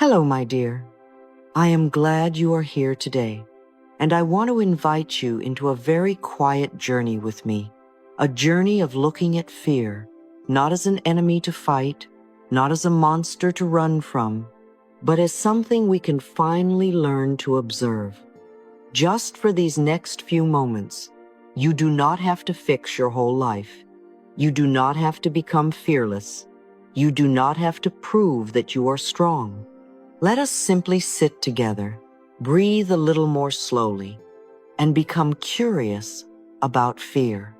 Hello, my dear. I am glad you are here today, and I want to invite you into a very quiet journey with me, a journey of looking at fear, not as an enemy to fight, not as a monster to run from, but as something we can finally learn to observe. Just for these next few moments, you do not have to fix your whole life. You do not have to become fearless. You do not have to prove that you are strong. Let us simply sit together, breathe a little more slowly, and become curious about fear.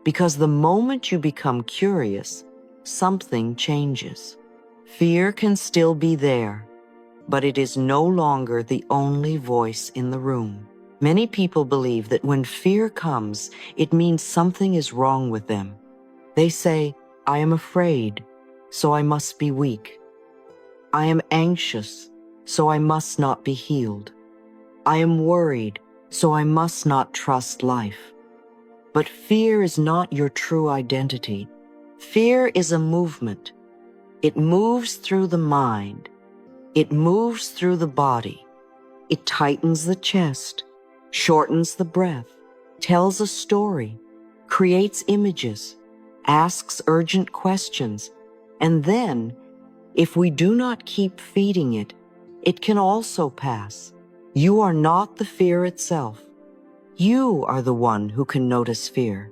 Because the moment you become curious, something changes. Fear can still be there, but it is no longer the only voice in the room. Many people believe that when fear comes, it means something is wrong with them. They say, "I am afraid, so I must be weak. I am anxious, so I must not be healed. I am worried, so I must not trust life." But fear is not your true identity. Fear is a movement. It moves through the mind. It moves through the body. It tightens the chest, shortens the breath, tells a story, creates images, asks urgent questions, and then, if we do not keep feeding it, it can also pass. You are not the fear itself. You are the one who can notice fear.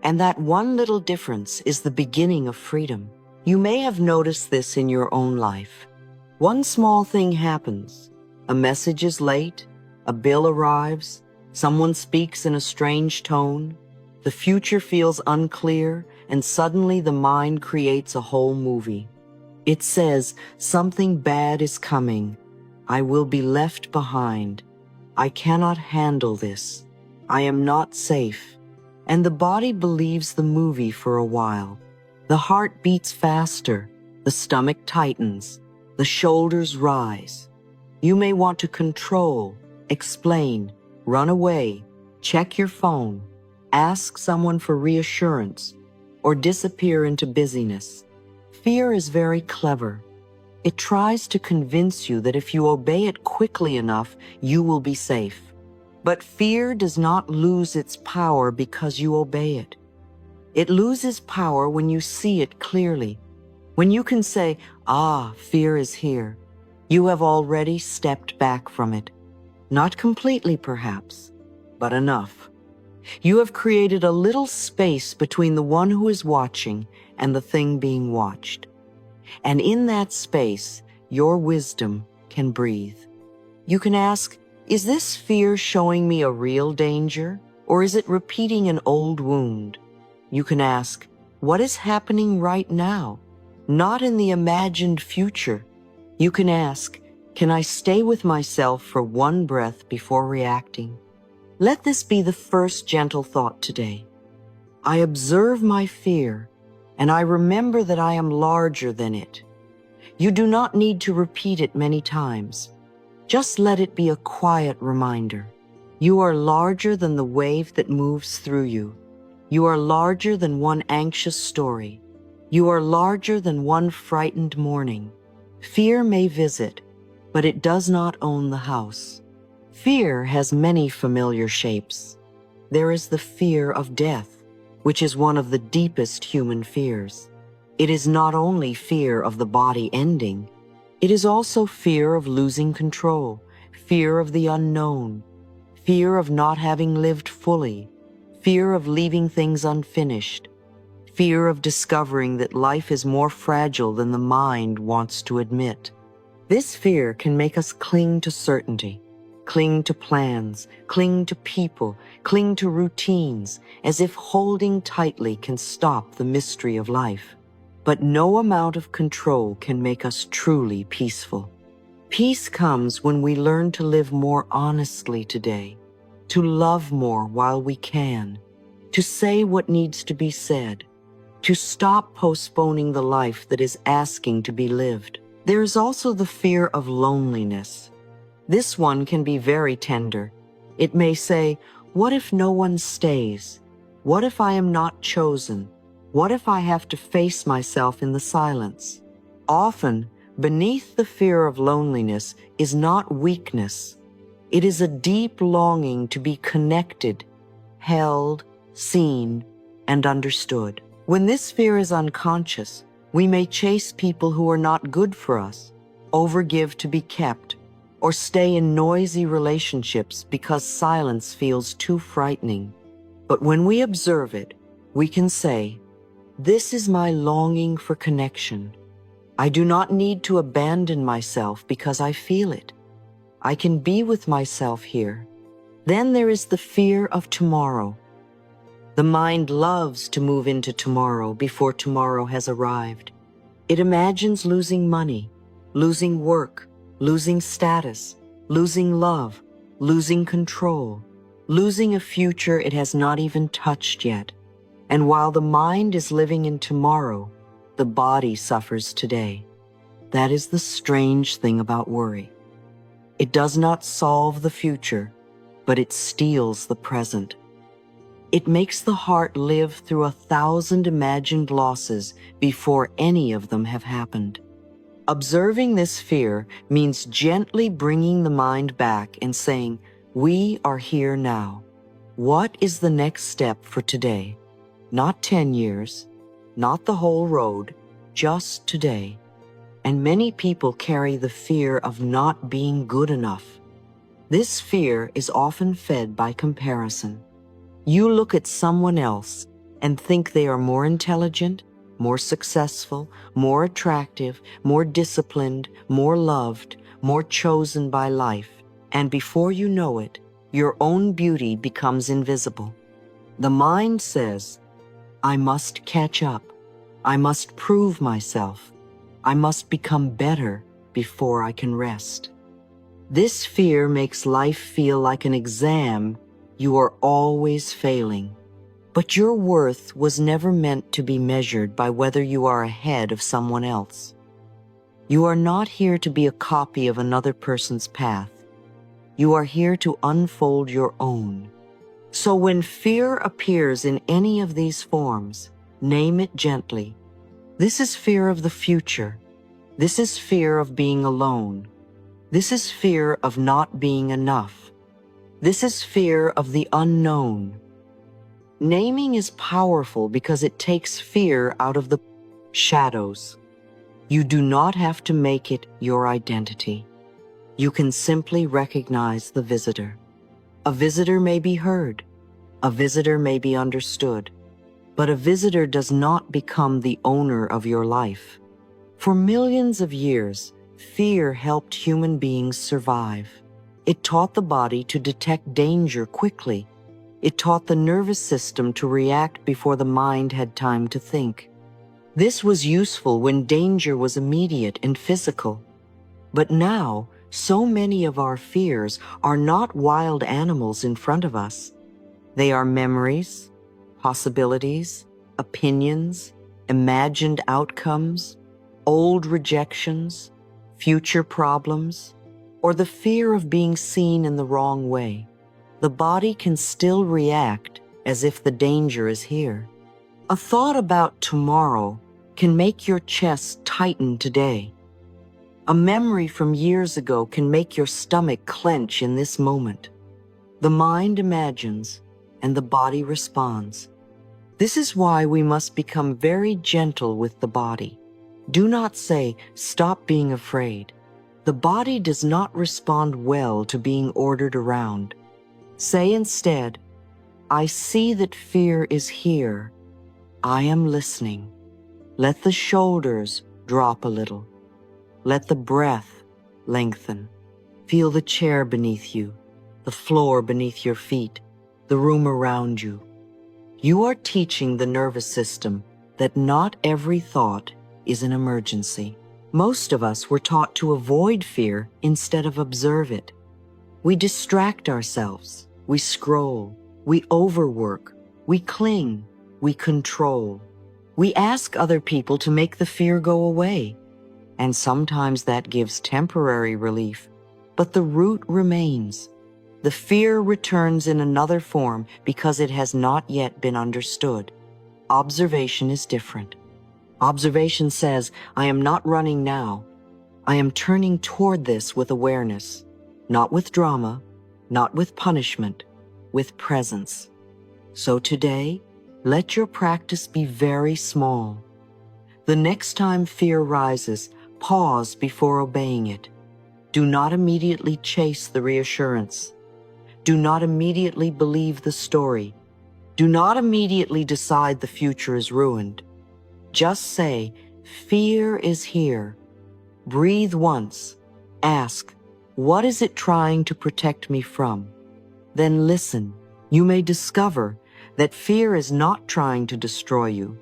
And that one little difference is the beginning of freedom. You may have noticed this in your own life. One small thing happens. A message is late, a bill arrives, someone speaks in a strange tone, the future feels unclear, and suddenly the mind creates a whole movie. It says, "Something bad is coming. I will be left behind. I cannot handle this. I am not safe." And the body believes the movie for a while. The heart beats faster, the stomach tightens, the shoulders rise. You may want to control, explain, run away, check your phone, ask someone for reassurance, or disappear into busyness. Fear is very clever. It tries to convince you that if you obey it quickly enough, you will be safe. But fear does not lose its power because you obey it. It loses power when you see it clearly. When you can say, fear is here, you have already stepped back from it. Not completely, perhaps, but enough. You have created a little space between the one who is watching and the thing being watched. And in that space, your wisdom can breathe. You can ask, is this fear showing me a real danger, or is it repeating an old wound? You can ask, what is happening right now, not in the imagined future? You can ask, can I stay with myself for one breath before reacting? Let this be the first gentle thought today. I observe my fear, and I remember that I am larger than it. You do not need to repeat it many times. Just let it be a quiet reminder. You are larger than the wave that moves through you. You are larger than one anxious story. You are larger than one frightened morning. Fear may visit, but it does not own the house. Fear has many familiar shapes. There is the fear of death, which is one of the deepest human fears. It is not only fear of the body ending, it is also fear of losing control, fear of the unknown, fear of not having lived fully, fear of leaving things unfinished, fear of discovering that life is more fragile than the mind wants to admit. This fear can make us cling to certainty, cling to plans, cling to people, cling to routines, as if holding tightly can stop the mystery of life. But no amount of control can make us truly peaceful. Peace comes when we learn to live more honestly today, to love more while we can, to say what needs to be said, to stop postponing the life that is asking to be lived. There is also the fear of loneliness. This one can be very tender. It may say, what if no one stays? What if I am not chosen? What if I have to face myself in the silence? Often, Beneath the fear of loneliness is not weakness. It is a deep longing to be connected, held, seen, and understood. When this fear is unconscious, we may chase people who are not good for us, overgive to be kept, or stay in noisy relationships because silence feels too frightening. But when we observe it, we can say, "This is my longing for connection. I do not need to abandon myself because I feel it. I can be with myself here." Then there is the fear of tomorrow. The mind loves to move into tomorrow before tomorrow has arrived. It imagines losing money, losing work, losing status, losing love, losing control, losing a future it has not even touched yet. And while the mind is living in tomorrow, the body suffers today. That is the strange thing about worry. It does not solve the future, but it steals the present. It makes the heart live through 1,000 imagined losses before any of them have happened. Observing this fear means gently bringing the mind back and saying, "We are here now. What is the next step for today? Not 10 years, not the whole road, just today." And many people carry the fear of not being good enough. This fear is often fed by comparison. You look at someone else and think they are more intelligent, more successful, more attractive, more disciplined, more loved, more chosen by life. And before you know it, your own beauty becomes invisible. The mind says, "I must catch up. I must prove myself. I must become better before I can rest." This fear makes life feel like an exam you are always failing. But your worth was never meant to be measured by whether you are ahead of someone else. You are not here to be a copy of another person's path. You are here to unfold your own. So when fear appears in any of these forms, name it gently. This is fear of the future. This is fear of being alone. This is fear of not being enough. This is fear of the unknown. Naming is powerful because it takes fear out of the shadows. You do not have to make it your identity. You can simply recognize the visitor. A visitor may be heard. A visitor may be understood. But a visitor does not become the owner of your life. For millions of years, fear helped human beings survive. It taught the body to detect danger quickly. It taught the nervous system to react before the mind had time to think. This was useful when danger was immediate and physical. But now, so many of our fears are not wild animals in front of us. They are memories, possibilities, opinions, imagined outcomes, old rejections, future problems, or the fear of being seen in the wrong way. The body can still react as if the danger is here. A thought about tomorrow can make your chest tighten today. A memory from years ago can make your stomach clench in this moment. The mind imagines, and the body responds. This is why we must become very gentle with the body. Do not say, "Stop being afraid." The body does not respond well to being ordered around. Say instead, "I see that fear is here. I am listening." Let the shoulders drop a little. Let the breath lengthen. Feel the chair beneath you, the floor beneath your feet, the room around you. You are teaching the nervous system that not every thought is an emergency. Most of us were taught to avoid fear instead of observe it. We distract ourselves, we scroll, we overwork, we cling, we control. We ask other people to make the fear go away, and sometimes that gives temporary relief, but the root remains. The fear returns in another form because it has not yet been understood. Observation is different. Observation says, "I am not running now. I am turning toward this with awareness, not with drama, not with punishment, with presence. So today, let your practice be very small. The next time fear rises, pause before obeying it. Do not immediately chase the reassurance. Do not immediately believe the story. Do not immediately decide the future is ruined. Just say, fear is here. Breathe once. Ask, what is it trying to protect me from? Then listen. You may discover that fear is not trying to destroy you.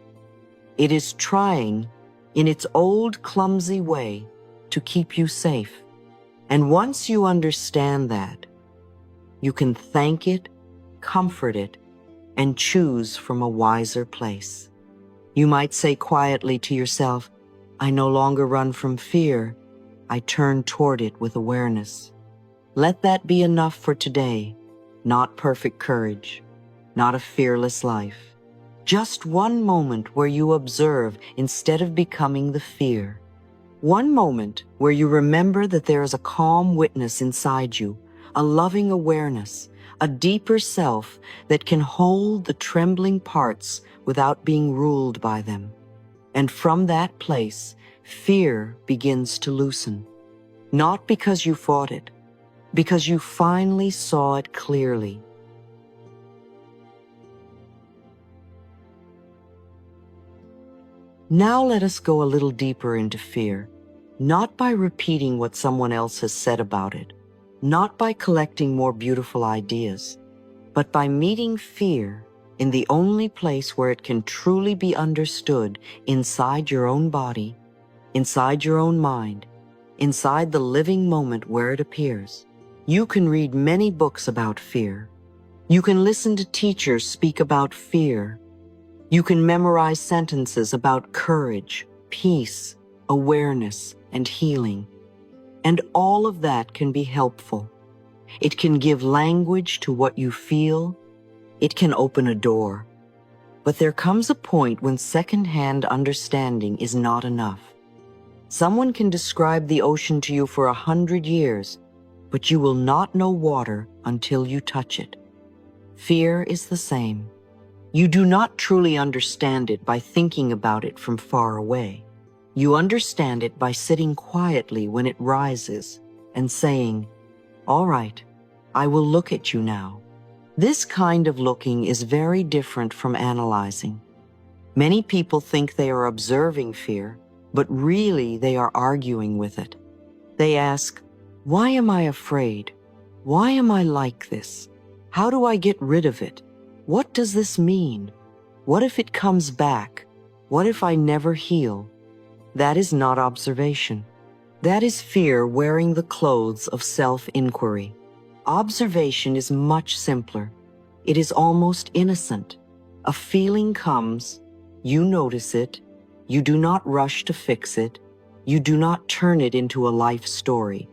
It is trying, in its old clumsy way, to keep you safe. And once you understand that, you can thank it, comfort it, and choose from a wiser place. You might say quietly to yourself, I no longer run from fear. I turn toward it with awareness. Let that be enough for today. Not perfect courage, not a fearless life. Just one moment where you observe instead of becoming the fear. One moment where you remember that there is a calm witness inside you, a loving awareness, a deeper self that can hold the trembling parts without being ruled by them. And from that place, fear begins to loosen. Not because you fought it, because you finally saw it clearly. Now let us go a little deeper into fear, not by repeating what someone else has said about it, not by collecting more beautiful ideas, but by meeting fear in the only place where it can truly be understood, inside your own body, inside your own mind, inside the living moment where it appears. You can read many books about fear. You can listen to teachers speak about fear. You can memorize sentences about courage, peace, awareness, and healing. And all of that can be helpful. It can give language to what you feel. It can open a door. But there comes a point when second-hand understanding is not enough. Someone can describe the ocean to you for 100 years, but you will not know water until you touch it. Fear is the same. You do not truly understand it by thinking about it from far away. You understand it by sitting quietly when it rises and saying, all right, I will look at you now. This kind of looking is very different from analyzing. Many people think they are observing fear, but really they are arguing with it. They ask, why am I afraid? Why am I like this? How do I get rid of it? What does this mean? What if it comes back? What if I never heal? That is not observation. That is fear wearing the clothes of self-inquiry. Observation is much simpler. It is almost innocent. A feeling comes, you notice it, you do not rush to fix it, you do not turn it into a life story.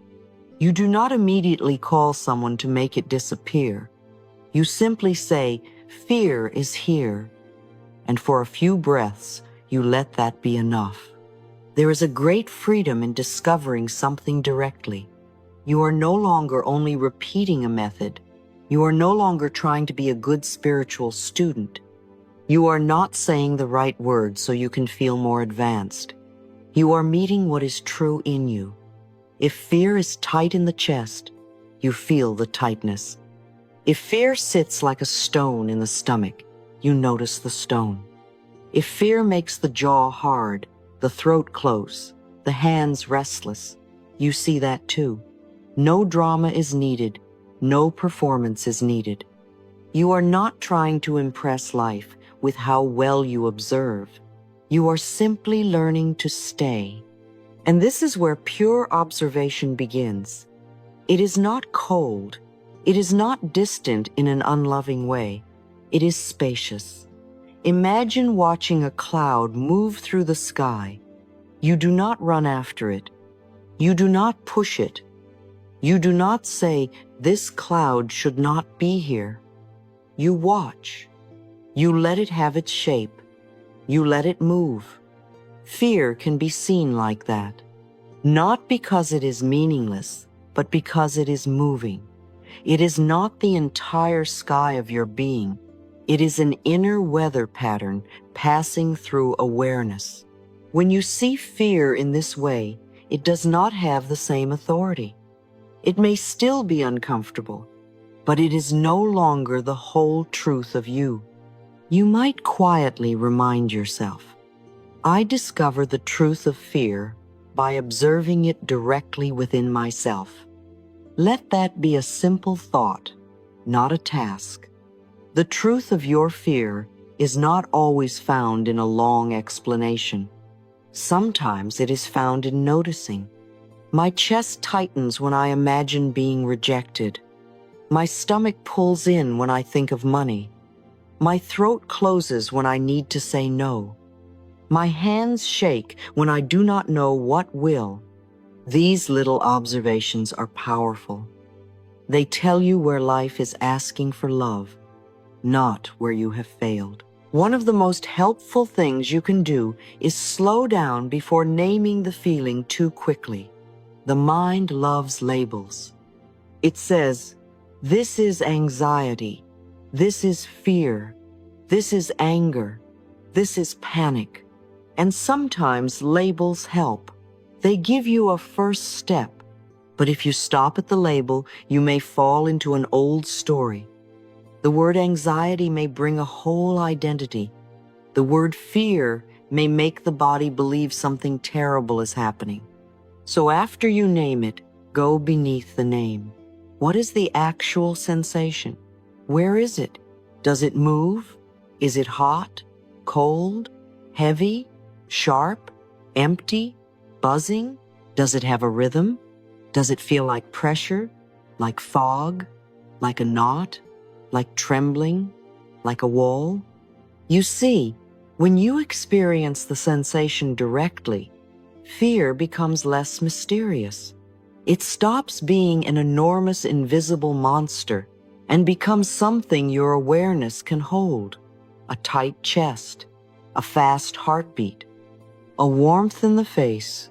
You do not immediately call someone to make it disappear. You simply say, fear is here, and for a few breaths, you let that be enough. There is a great freedom in discovering something directly. You are no longer only repeating a method. You are no longer trying to be a good spiritual student. You are not saying the right words so you can feel more advanced. You are meeting what is true in you. If fear is tight in the chest, you feel the tightness. If fear sits like a stone in the stomach, you notice the stone. If fear makes the jaw hard, the throat close, the hands restless, you see that too. No drama is needed. No performance is needed. You are not trying to impress life with how well you observe. You are simply learning to stay. And this is where pure observation begins. It is not cold. It is not distant in an unloving way. It is spacious. Imagine watching a cloud move through the sky. You do not run after it. You do not push it. You do not say, this cloud should not be here. You watch. You let it have its shape. You let it move. Fear can be seen like that. not because it is meaningless, but because it is moving. It is not the entire sky of your being. It is an inner weather pattern passing through awareness. When you see fear in this way, it does not have the same authority. It may still be uncomfortable, but it is no longer the whole truth of you. You might quietly remind yourself, I discover the truth of fear by observing it directly within myself. Let that be a simple thought, not a task. The truth of your fear is not always found in a long explanation. Sometimes it is found in noticing. My chest tightens when I imagine being rejected. My stomach pulls in when I think of money. My throat closes when I need to say no. My hands shake when I do not know what will. These little observations are powerful. They tell you where life is asking for love, not where you have failed. One of the most helpful things you can do is slow down before naming the feeling too quickly. The mind loves labels. It says, this is anxiety, this is fear, this is anger, this is panic. And sometimes labels help. They give you a first step. But if you stop at the label, you may fall into an old story. The word anxiety may bring a whole identity. The word fear may make the body believe something terrible is happening. So after you name it, go beneath the name. What is the actual sensation? Where is it? Does it move? Is it hot, cold, heavy, sharp, empty, buzzing? Does it have a rhythm? Does it feel like pressure, like fog, like a knot, like trembling, like a wall? You see, when you experience the sensation directly, fear becomes less mysterious. It stops being an enormous invisible monster and becomes something your awareness can hold. A tight chest, a fast heartbeat, a warmth in the face,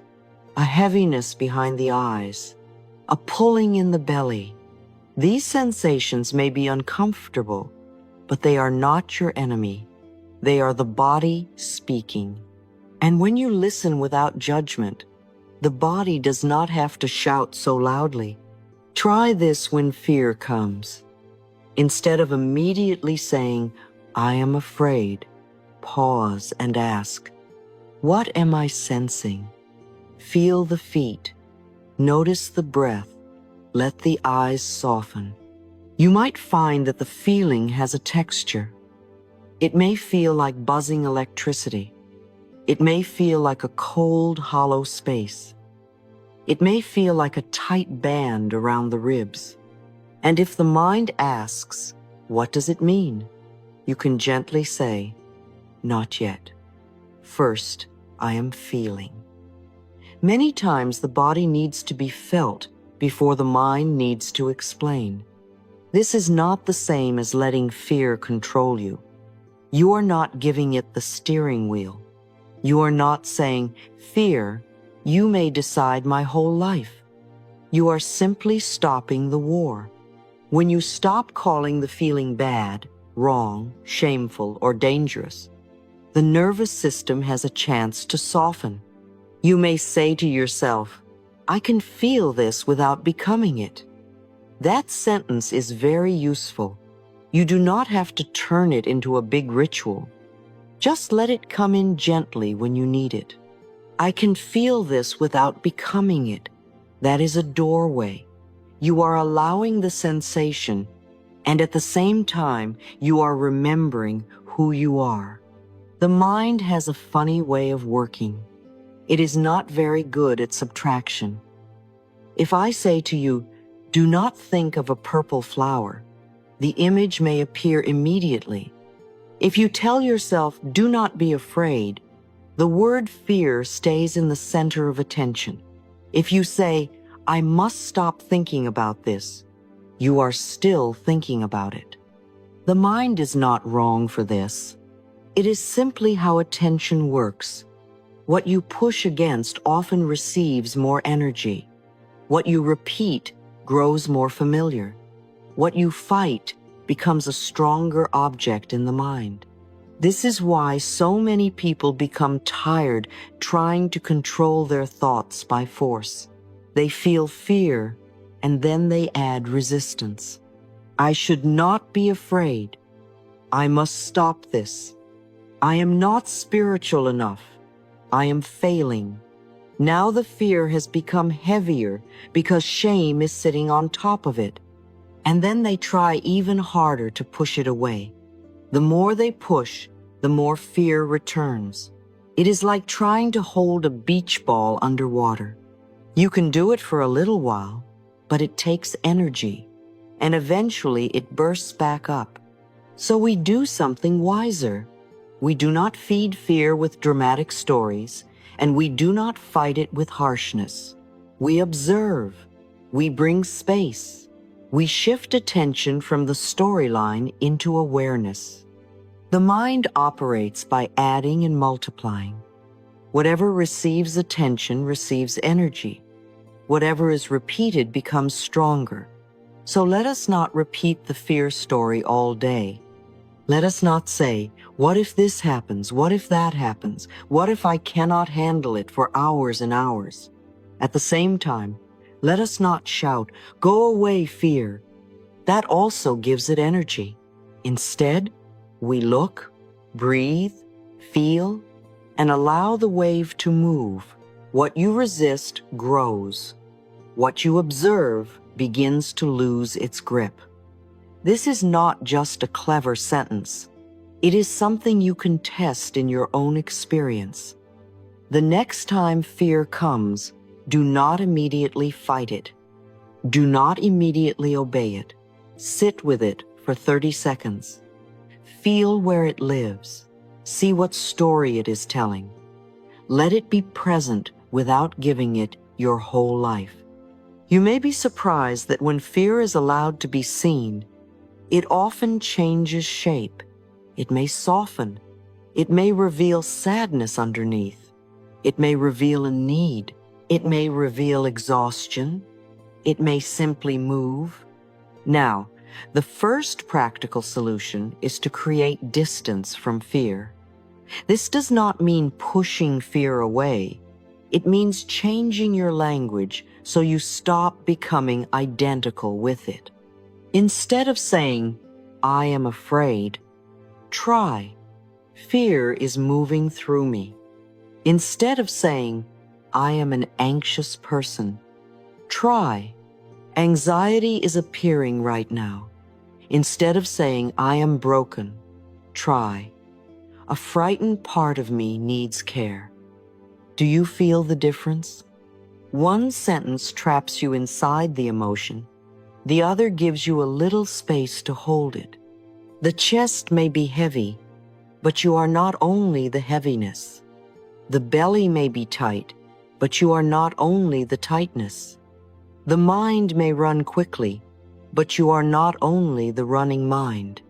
a heaviness behind the eyes, a pulling in the belly. These sensations may be uncomfortable, but they are not your enemy. They are the body speaking. And when you listen without judgment, the body does not have to shout so loudly. Try this when fear comes. Instead of immediately saying, I am afraid, pause and ask, what am I sensing? Feel the feet. Notice the breath. Let the eyes soften. You might find that the feeling has a texture. It may feel like buzzing electricity. It may feel like a cold, hollow space. It may feel like a tight band around the ribs. And if the mind asks, what does it mean? You can gently say, not yet. First, I am feeling. Many times the body needs to be felt before the mind needs to explain. This is not the same as letting fear control you. You are not giving it the steering wheel. You are not saying, fear, you may decide my whole life. You are simply stopping the war. When you stop calling the feeling bad, wrong, shameful, or dangerous, the nervous system has a chance to soften. You may say to yourself, I can feel this without becoming it. That sentence is very useful. You do not have to turn it into a big ritual. Just let it come in gently when you need it. I can feel this without becoming it. That is a doorway. You are allowing the sensation, and at the same time, you are remembering who you are. The mind has a funny way of working. It is not very good at subtraction. If I say to you, do not think of a purple flower, the image may appear immediately. If you tell yourself, do not be afraid, the word fear stays in the center of attention. If you say, I must stop thinking about this, you are still thinking about it. The mind is not wrong for this. It is simply how attention works. What you push against often receives more energy. What you repeat grows more familiar. What you fight becomes a stronger object in the mind. This is why so many people become tired trying to control their thoughts by force. They feel fear, and then they add resistance. I should not be afraid. I must stop this. I am not spiritual enough. I am failing. Now the fear has become heavier because shame is sitting on top of it. And then they try even harder to push it away. The more they push, the more fear returns. It is like trying to hold a beach ball underwater. You can do it for a little while, but it takes energy, and eventually it bursts back up. So we do something wiser. We do not feed fear with dramatic stories, and we do not fight it with harshness. We observe. We bring space. We shift attention from the storyline into awareness. The mind operates by adding and multiplying. Whatever receives attention receives energy. Whatever is repeated becomes stronger. So let us not repeat the fear story all day. Let us not say, what if this happens? What if that happens? What if I cannot handle it for hours and hours? At the same time, let us not shout, go away, fear. That also gives it energy. Instead, we look, breathe, feel, and allow the wave to move. What you resist grows. What you observe begins to lose its grip. This is not just a clever sentence. It is something you can test in your own experience. The next time fear comes, do not immediately fight it. Do not immediately obey it. Sit with it for 30 seconds. Feel where it lives. See what story it is telling. Let it be present without giving it your whole life. You may be surprised that when fear is allowed to be seen, it often changes shape. It may soften. It may reveal sadness underneath. It may reveal a need. It may reveal exhaustion. It may simply move. Now, the first practical solution is to create distance from fear. This does not mean pushing fear away. It means changing your language so you stop becoming identical with it. Instead of saying, I am afraid, try, fear is moving through me. Instead of saying, I am an anxious person, try, anxiety is appearing right now. Instead of saying, I am broken, try, a frightened part of me needs care. Do you feel the difference? One sentence traps you inside the emotion. The other gives you a little space to hold it. The chest may be heavy, but you are not only the heaviness. The belly may be tight, but you are not only the tightness. The mind may run quickly, but you are not only the running mind.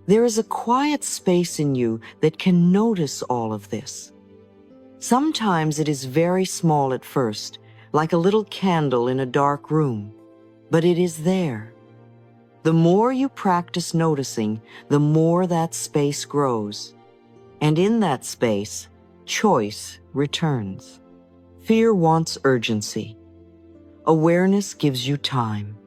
There is a quiet space in you that can notice all of this. Sometimes it is very small at first, like a little candle in a dark room, but it is there. The more you practice noticing, the more that space grows. And in that space, choice returns. Fear wants urgency. Awareness gives you time.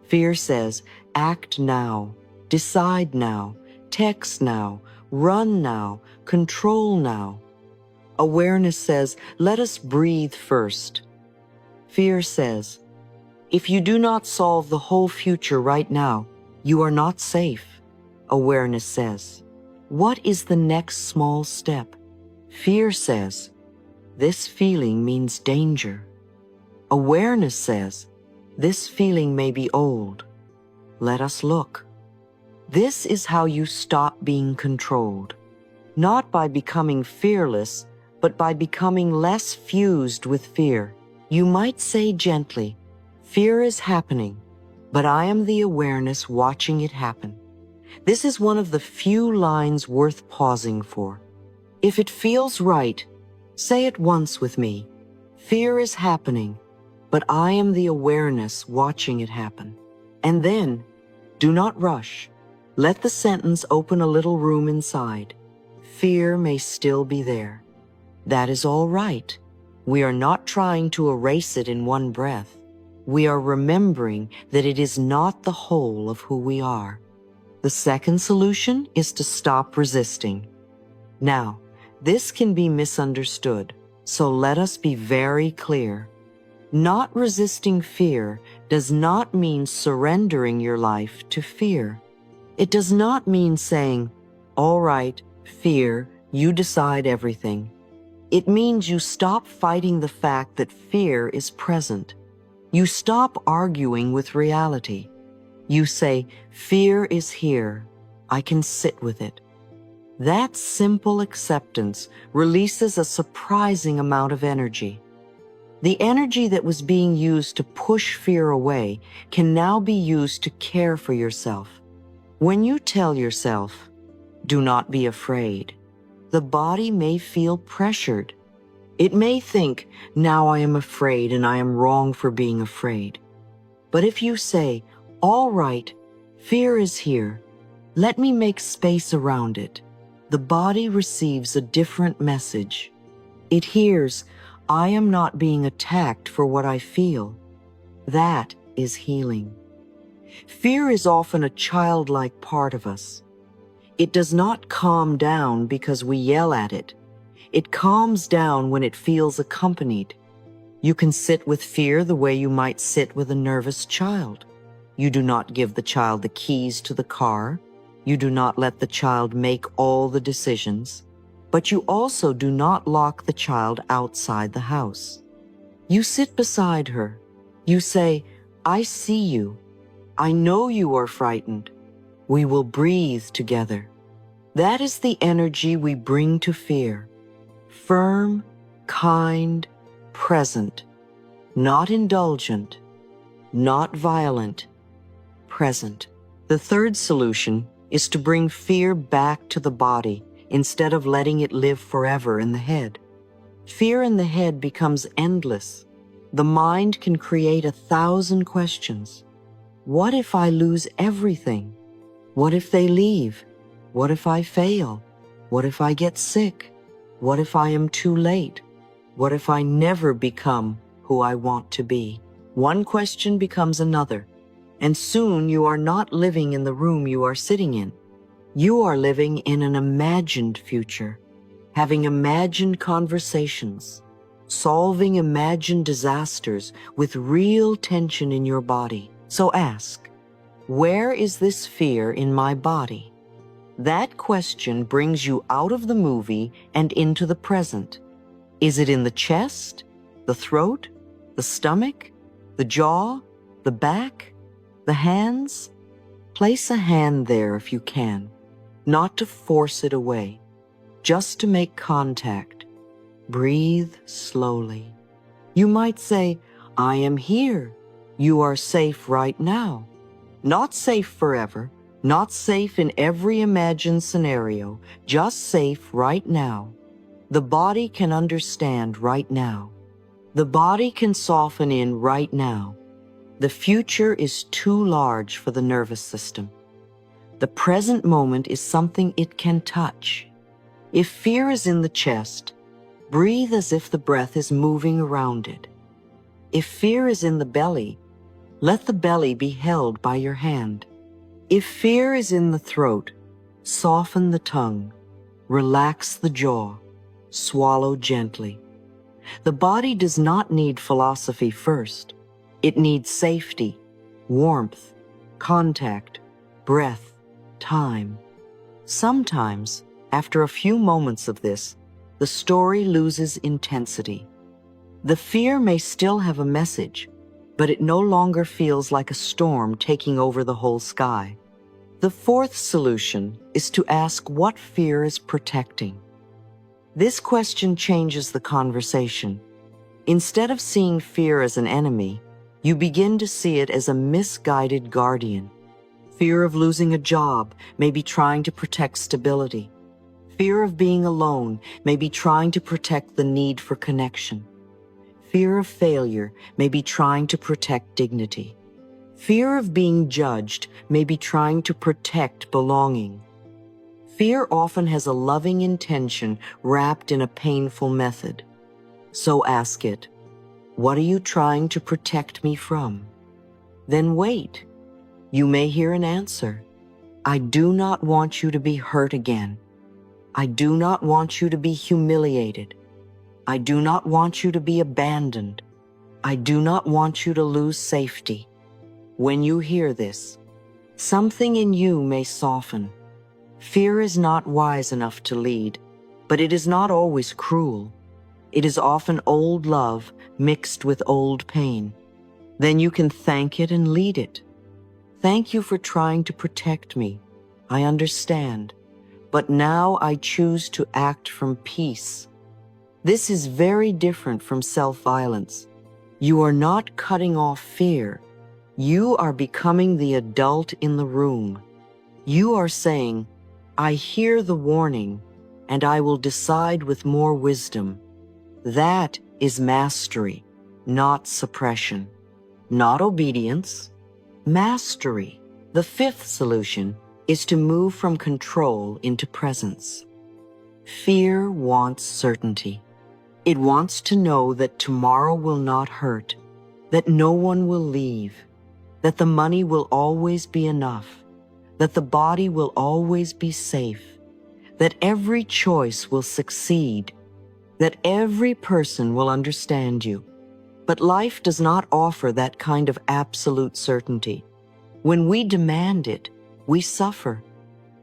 Fear says, act now, decide now, text now, run now, control now. Awareness says, let us breathe first. Fear says, if you do not solve the whole future right now, you are not safe. Awareness says, what is the next small step? Fear says, this feeling means danger. Awareness says, this feeling may be old. Let us look. This is how you stop being controlled. Not by becoming fearless, but by becoming less fused with fear. You might say gently, fear is happening, but I am the awareness watching it happen. This is one of the few lines worth pausing for. If it feels right, Say it once with me. Fear is happening, but I am the awareness watching it happen. And then, do not rush. Let the sentence open a little room inside. Fear may still be there. That is all right. We are not trying to erase it in one breath. We are remembering that it is not the whole of who we are. The second solution is to stop resisting. Now, this can be misunderstood, so let us be very clear. Not resisting fear does not mean surrendering your life to fear. It does not mean saying, "All right, fear, you decide everything." It means you stop fighting the fact that fear is present. You stop arguing with reality. You say, "Fear is here. I can sit with it." That simple acceptance releases a surprising amount of energy. The energy that was being used to push fear away can now be used to care for yourself. When you tell yourself, "Do not be afraid," the body may feel pressured. It may think, "Now I am afraid and I am wrong for being afraid." But if you say, "All right, fear is here. Let me make space around it," the body receives a different message. It hears, "I am not being attacked for what I feel." That is healing. Fear is often a childlike part of us. It does not calm down because we yell at it. It calms down when it feels accompanied. You can sit with fear the way you might sit with a nervous child. You do not give the child the keys to the car. You do not let the child make all the decisions. But you also do not lock the child outside the house. You sit beside her. You say, "I see you. I know you are frightened. We will breathe together." That is the energy we bring to fear. Firm, kind, present. Not indulgent. Not violent. Present. The third solution is to bring fear back to the body instead of letting it live forever in the head. Fear in the head becomes endless. The mind can create 1,000 questions. What if I lose everything? What if they leave? What if I fail? What if I get sick? What if I am too late? What if I never become who I want to be? One question becomes another, and soon you are not living in the room you are sitting in. You are living in an imagined future, having imagined conversations, solving imagined disasters with real tension in your body. So ask, where is this fear in my body? That question brings you out of the movie and into the present. Is it in the chest, the throat, the stomach, the jaw, the back? The hands? Place a hand there if you can, not to force it away, just to make contact. Breathe slowly. You might say, "I am here. You are safe right now." Not safe forever, not safe in every imagined scenario, just safe right now. The body can understand right now. The body can soften in right now. The future is too large for the nervous system. The present moment is something it can touch. If fear is in the chest, breathe as if the breath is moving around it. If fear is in the belly, let the belly be held by your hand. If fear is in the throat, soften the tongue, relax the jaw, swallow gently. The body does not need philosophy first. It needs safety, warmth, contact, breath, time. Sometimes, after a few moments of this, the story loses intensity. The fear may still have a message, but it no longer feels like a storm taking over the whole sky. The fourth solution is to ask what fear is protecting. This question changes the conversation. Instead of seeing fear as an enemy, you begin to see it as a misguided guardian. Fear of losing a job may be trying to protect stability. Fear of being alone may be trying to protect the need for connection. Fear of failure may be trying to protect dignity. Fear of being judged may be trying to protect belonging. Fear often has a loving intention wrapped in a painful method. So ask it, what are you trying to protect me from? Then wait. You may hear an answer. I do not want you to be hurt again. I do not want you to be humiliated. I do not want you to be abandoned. I do not want you to lose safety. When you hear this, something in you may soften. Fear is not wise enough to lead, but it is not always cruel. It is often old love mixed with old pain. Then you can thank it and lead it. Thank you for trying to protect me. I understand, but now I choose to act from peace. This is very different from self-violence. You are not cutting off fear. You are becoming the adult in the room. You are saying, I hear the warning, and I will decide with more wisdom. That is mastery, not suppression, not obedience. Mastery. The fifth solution is to move from control into presence. Fear wants certainty. It wants to know that tomorrow will not hurt, that no one will leave, that the money will always be enough, that the body will always be safe, that every choice will succeed, that every person will understand you. But life does not offer that kind of absolute certainty. When we demand it, we suffer.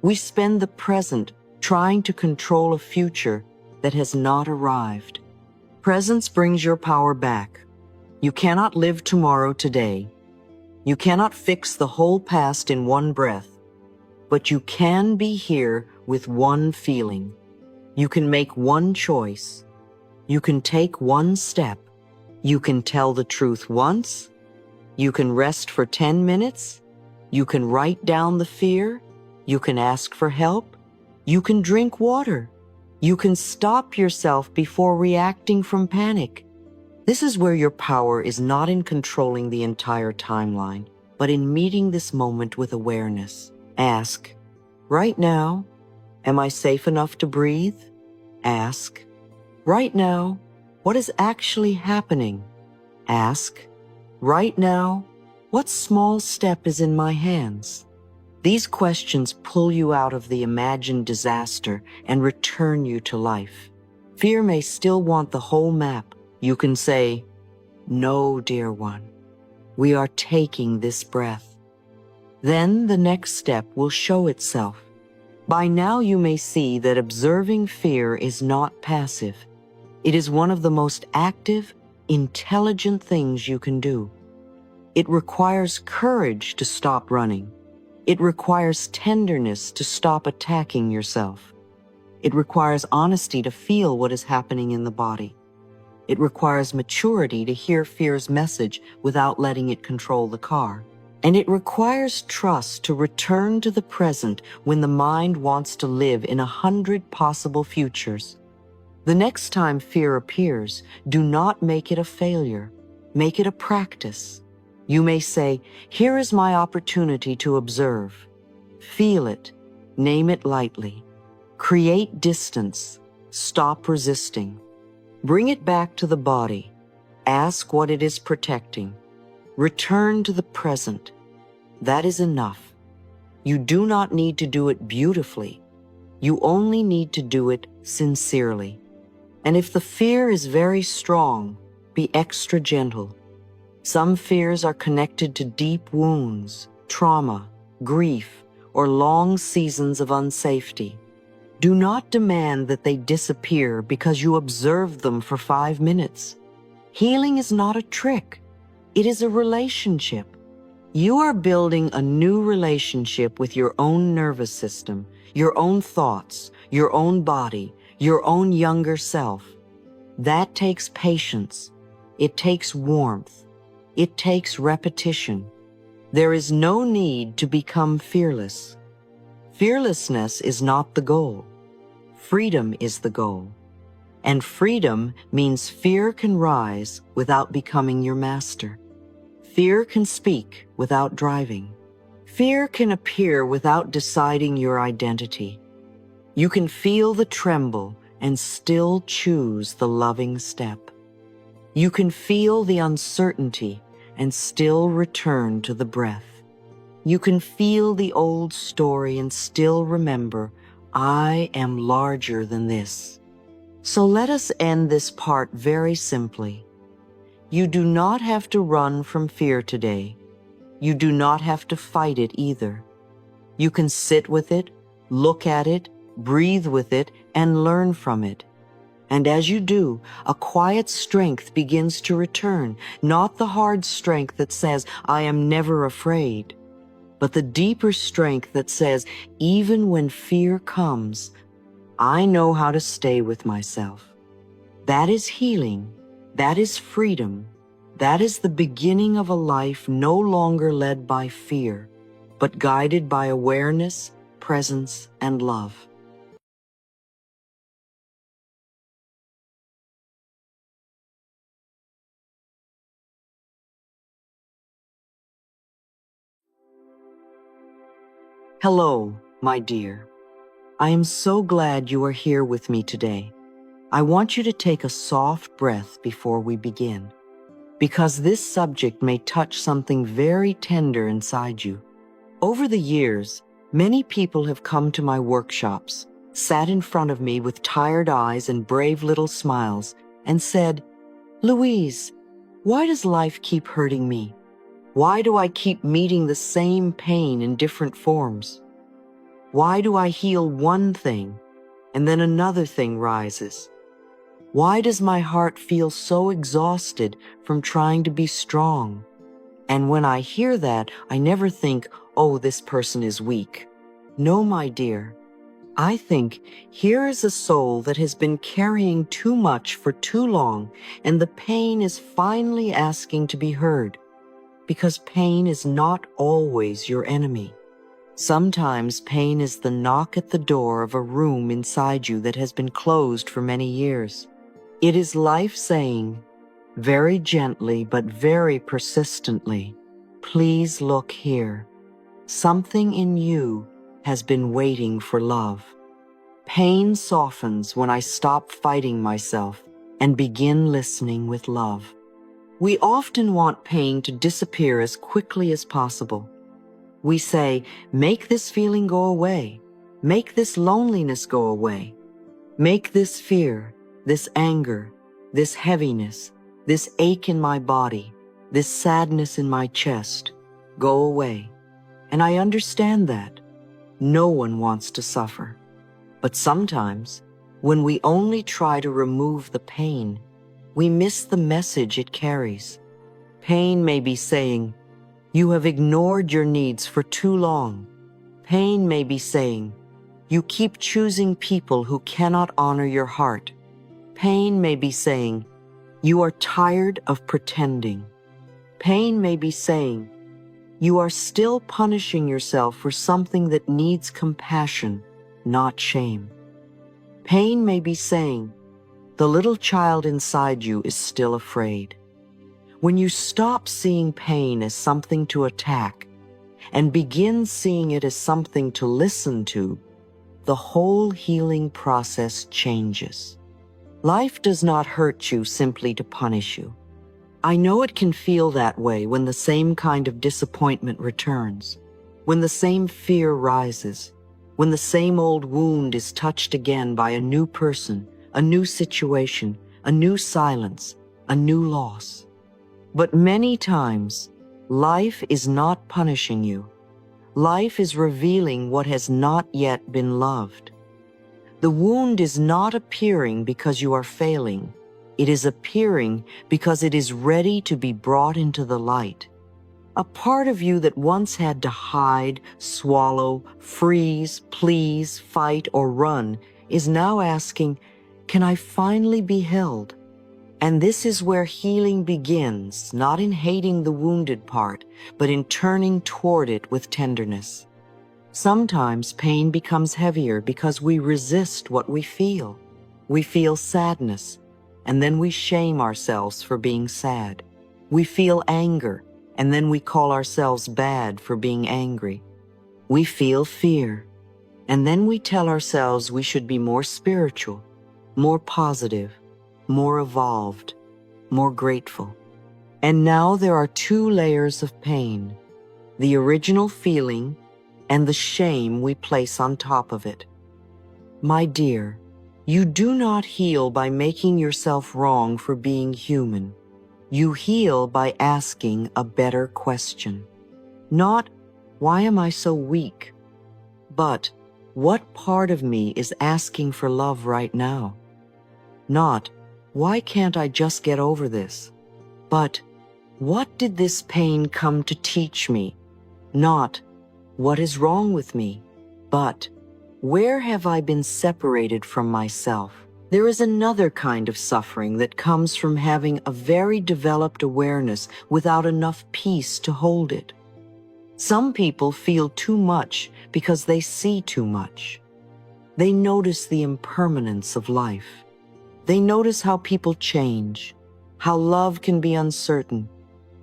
We spend the present trying to control a future that has not arrived. Presence brings your power back. You cannot live tomorrow today. You cannot fix the whole past in one breath, but you can be here with one feeling. You can make one choice. You can take one step. You can tell the truth once. You can rest for 10 minutes. You can write down the fear. You can ask for help. You can drink water. You can stop yourself before reacting from panic. This is where your power is not in controlling the entire timeline, but in meeting this moment with awareness. Ask, right now, am I safe enough to breathe? Ask, right now, what is actually happening? Ask, right now, what small step is in my hands? These questions pull you out of the imagined disaster and return you to life. Fear may still want the whole map. You can say, no, dear one, we are taking this breath. Then the next step will show itself. By now you may see that observing fear is not passive. It is one of the most active, intelligent things you can do. It requires courage to stop running. It requires tenderness to stop attacking yourself. It requires honesty to feel what is happening in the body. It requires maturity to hear fear's message without letting it control the car. And it requires trust to return to the present when the mind wants to live in 100 possible futures. The next time fear appears, do not make it a failure. Make it a practice. You may say, here is my opportunity to observe. Feel it. Name it lightly. Create distance. Stop resisting. Bring it back to the body. Ask what it is protecting. Return to the present. That is enough. You do not need to do it beautifully. You only need to do it sincerely. And if the fear is very strong, be extra gentle. Some fears are connected to deep wounds, trauma, grief, or long seasons of unsafety. Do not demand that they disappear because you observed them for 5 minutes. Healing is not a trick. It is a relationship. You are building a new relationship with your own nervous system, your own thoughts, your own body, your own younger self. That takes patience. It takes warmth. It takes repetition. There is no need to become fearless. Fearlessness is not the goal. Freedom is the goal. And freedom means fear can rise without becoming your master. Fear can speak without driving. Fear can appear without deciding your identity. You can feel the tremble and still choose the loving step. You can feel the uncertainty and still return to the breath. You can feel the old story and still remember, I am larger than this. So let us end this part very simply. You do not have to run from fear today. You do not have to fight it either. You can sit with it, look at it, breathe with it, and learn from it. And as you do, a quiet strength begins to return, not the hard strength that says, I am never afraid, but the deeper strength that says, even when fear comes, I know how to stay with myself. That is healing. That is freedom. That is the beginning of a life no longer led by fear, but guided by awareness, presence, and love. Hello, my dear. I am so glad you are here with me today. I want you to take a soft breath before we begin, because this subject may touch something very tender inside you. Over the years, many people have come to my workshops, sat in front of me with tired eyes and brave little smiles, and said, Louise, why does life keep hurting me? Why do I keep meeting the same pain in different forms? Why do I heal one thing and then another thing rises? Why does my heart feel so exhausted from trying to be strong? And when I hear that, I never think, oh, this person is weak. No, my dear. I think, here is a soul that has been carrying too much for too long, and the pain is finally asking to be heard. Because pain is not always your enemy. Sometimes pain is the knock at the door of a room inside you that has been closed for many years. It is life saying, very gently but very persistently, please look here. Something in you has been waiting for love. Pain softens when I stop fighting myself and begin listening with love. We often want pain to disappear as quickly as possible. We say, make this feeling go away. Make this loneliness go away. Make this fear, this anger, this heaviness, this ache in my body, this sadness in my chest, go away. And I understand that. No one wants to suffer. But sometimes, when we only try to remove the pain, we miss the message it carries. Pain may be saying, you have ignored your needs for too long. Pain may be saying, you keep choosing people who cannot honor your heart. Pain may be saying, you are tired of pretending. Pain may be saying, you are still punishing yourself for something that needs compassion, not shame. Pain may be saying, the little child inside you is still afraid. When you stop seeing pain as something to attack and begin seeing it as something to listen to, the whole healing process changes. Life does not hurt you simply to punish you. I know it can feel that way when the same kind of disappointment returns, when the same fear rises, when the same old wound is touched again by a new person, a new situation, a new silence, a new loss. But many times, life is not punishing you. Life is revealing what has not yet been loved. The wound is not appearing because you are failing. It is appearing because it is ready to be brought into the light. A part of you that once had to hide, swallow, freeze, please, fight, or run is now asking, can I finally be held? And this is where healing begins, not in hating the wounded part, but in turning toward it with tenderness. Sometimes pain becomes heavier because we resist what we feel. We feel sadness, and then we shame ourselves for being sad. We feel anger, and then we call ourselves bad for being angry. We feel fear, and then we tell ourselves we should be more spiritual, more positive, more evolved, more grateful. And now there are two layers of pain: the original feeling and the shame we place on top of it. My dear, you do not heal by making yourself wrong for being human. You heal by asking a better question. Not, why am I so weak? But, what part of me is asking for love right now? Not, why can't I just get over this? But, what did this pain come to teach me? Not, what is wrong with me? But, where have I been separated from myself? There is another kind of suffering that comes from having a very developed awareness without enough peace to hold it. Some people feel too much because they see too much. They notice the impermanence of life. They notice how people change, how love can be uncertain,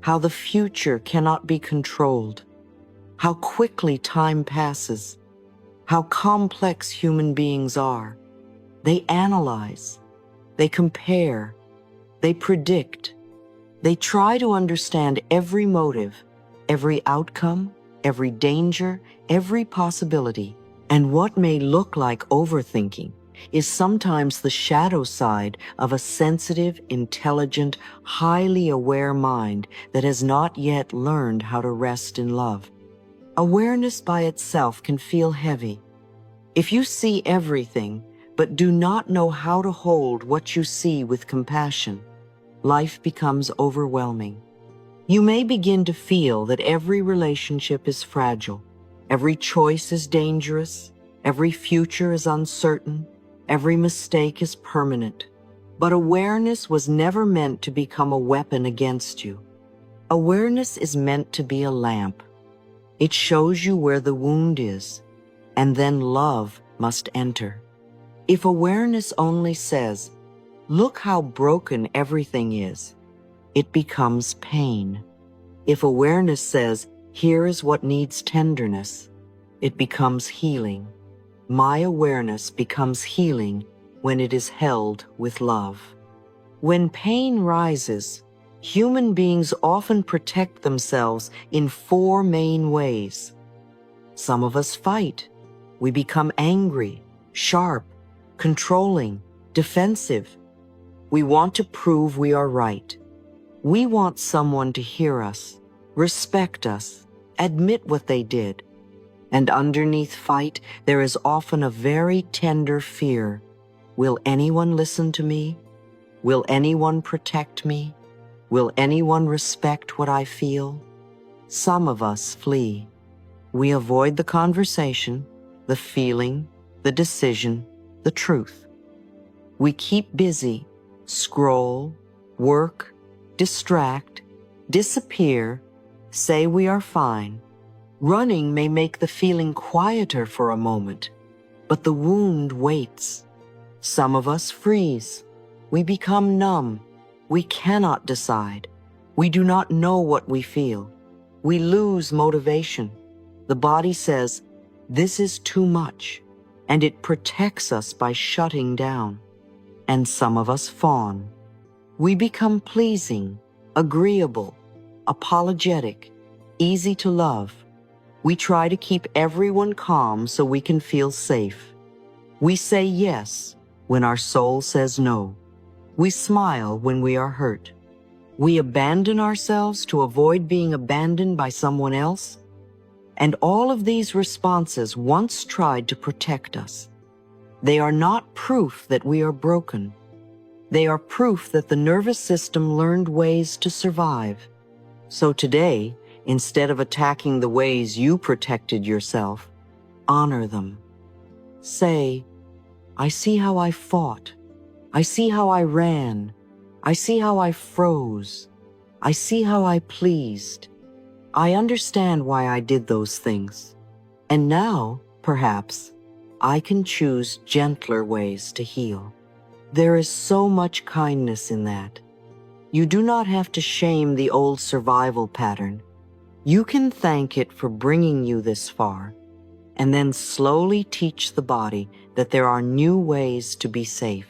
how the future cannot be controlled, how quickly time passes, how complex human beings are. They analyze, they compare, they predict, they try to understand every motive, every outcome, every danger, every possibility. And what may look like overthinking is sometimes the shadow side of a sensitive, intelligent, highly aware mind that has not yet learned how to rest in love. Awareness by itself can feel heavy. If you see everything, but do not know how to hold what you see with compassion, life becomes overwhelming. You may begin to feel that every relationship is fragile, every choice is dangerous, every future is uncertain, every mistake is permanent. But awareness was never meant to become a weapon against you. Awareness is meant to be a lamp. It shows you where the wound is, and then love must enter. If awareness only says, "Look how broken everything is," it becomes pain. If awareness says, "Here is what needs tenderness," it becomes healing. My awareness becomes healing when it is held with love. When pain rises, human beings often protect themselves in four main ways. Some of us fight. We become angry, sharp, controlling, defensive. We want to prove we are right. We want someone to hear us, respect us, admit what they did. And underneath fight, there is often a very tender fear. Will anyone listen to me? Will anyone protect me? Will anyone respect what I feel? Some of us flee. We avoid the conversation, the feeling, the decision, the truth. We keep busy, scroll, work, distract, disappear, say we are fine. Running may make the feeling quieter for a moment, but the wound waits. Some of us freeze. We become numb. We cannot decide. We do not know what we feel. We lose motivation. The body says, "This is too much," and it protects us by shutting down. And some of us fawn. We become pleasing, agreeable, apologetic, easy to love. We try to keep everyone calm so we can feel safe. We say yes when our soul says no. We smile when we are hurt. We abandon ourselves to avoid being abandoned by someone else. And all of these responses once tried to protect us. They are not proof that we are broken. They are proof that the nervous system learned ways to survive. So today, instead of attacking the ways you protected yourself, honor them. Say, "I see how I fought. I see how I ran. I see how I froze. I see how I pleased. I understand why I did those things. And now, perhaps, I can choose gentler ways to heal. There is so much kindness in that. You do not have to shame the old survival pattern. You can thank it for bringing you this far, and then slowly teach the body that there are new ways to be safe.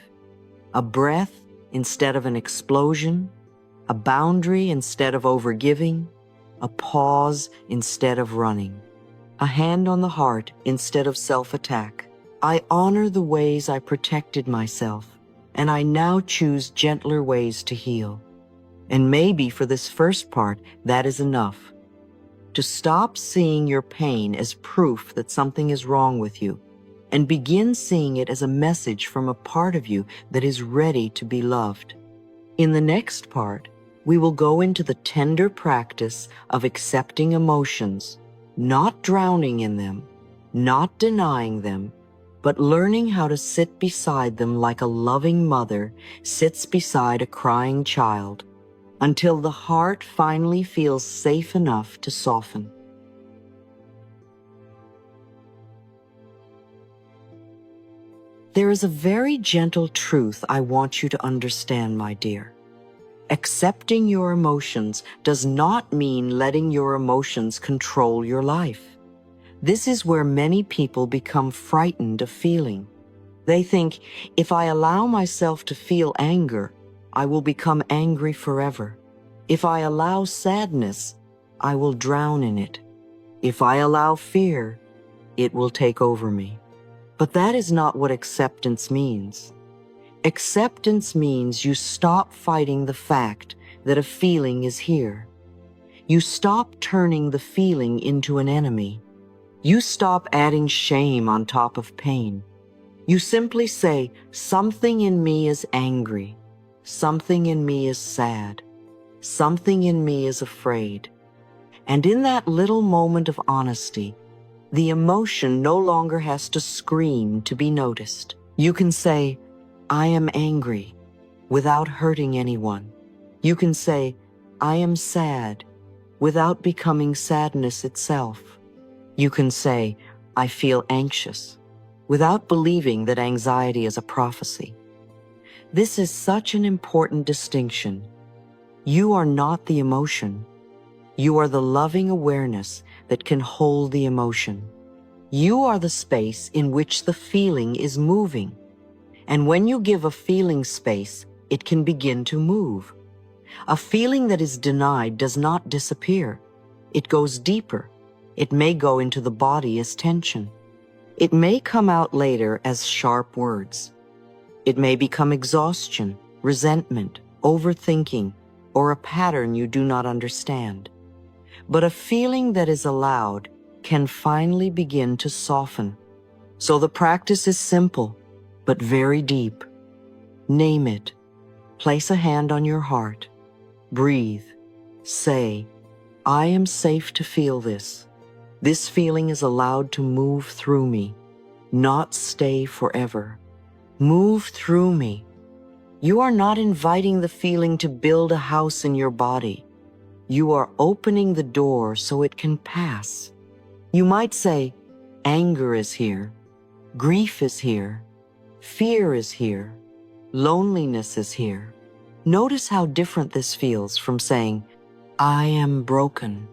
A breath instead of an explosion, a boundary instead of overgiving, a pause instead of running, a hand on the heart instead of self-attack. I honor the ways I protected myself, and I now choose gentler ways to heal. And maybe for this first part, that is enough. To stop seeing your pain as proof that something is wrong with you, and begin seeing it as a message from a part of you that is ready to be loved. In the next part, we will go into the tender practice of accepting emotions, not drowning in them, not denying them, but learning how to sit beside them like a loving mother sits beside a crying child, until the heart finally feels safe enough to soften. There is a very gentle truth I want you to understand, my dear. Accepting your emotions does not mean letting your emotions control your life. This is where many people become frightened of feeling. They think, if I allow myself to feel anger, I will become angry forever. If I allow sadness, I will drown in it. If I allow fear, it will take over me. But that is not what acceptance means. Acceptance means you stop fighting the fact that a feeling is here. You stop turning the feeling into an enemy. You stop adding shame on top of pain. You simply say, something in me is angry. Something in me is sad. Something in me is afraid. And in that little moment of honesty, the emotion no longer has to scream to be noticed. You can say, I am angry, without hurting anyone. You can say, I am sad, without becoming sadness itself. You can say, I feel anxious, without believing that anxiety is a prophecy. This is such an important distinction. You are not the emotion. You are the loving awareness that can hold the emotion. You are the space in which the feeling is moving. And when you give a feeling space, it can begin to move. A feeling that is denied does not disappear. It goes deeper. It may go into the body as tension. It may come out later as sharp words. It may become exhaustion, resentment, overthinking, or a pattern you do not understand. But a feeling that is allowed can finally begin to soften. So the practice is simple, but very deep. Name it. Place a hand on your heart. Breathe. Say, I am safe to feel this. This feeling is allowed to move through me, not stay forever. Move through me. You are not inviting the feeling to build a house in your body. You are opening the door so it can pass. You might say, anger is here, grief is here, fear is here, loneliness is here. Notice how different this feels from saying, I am broken.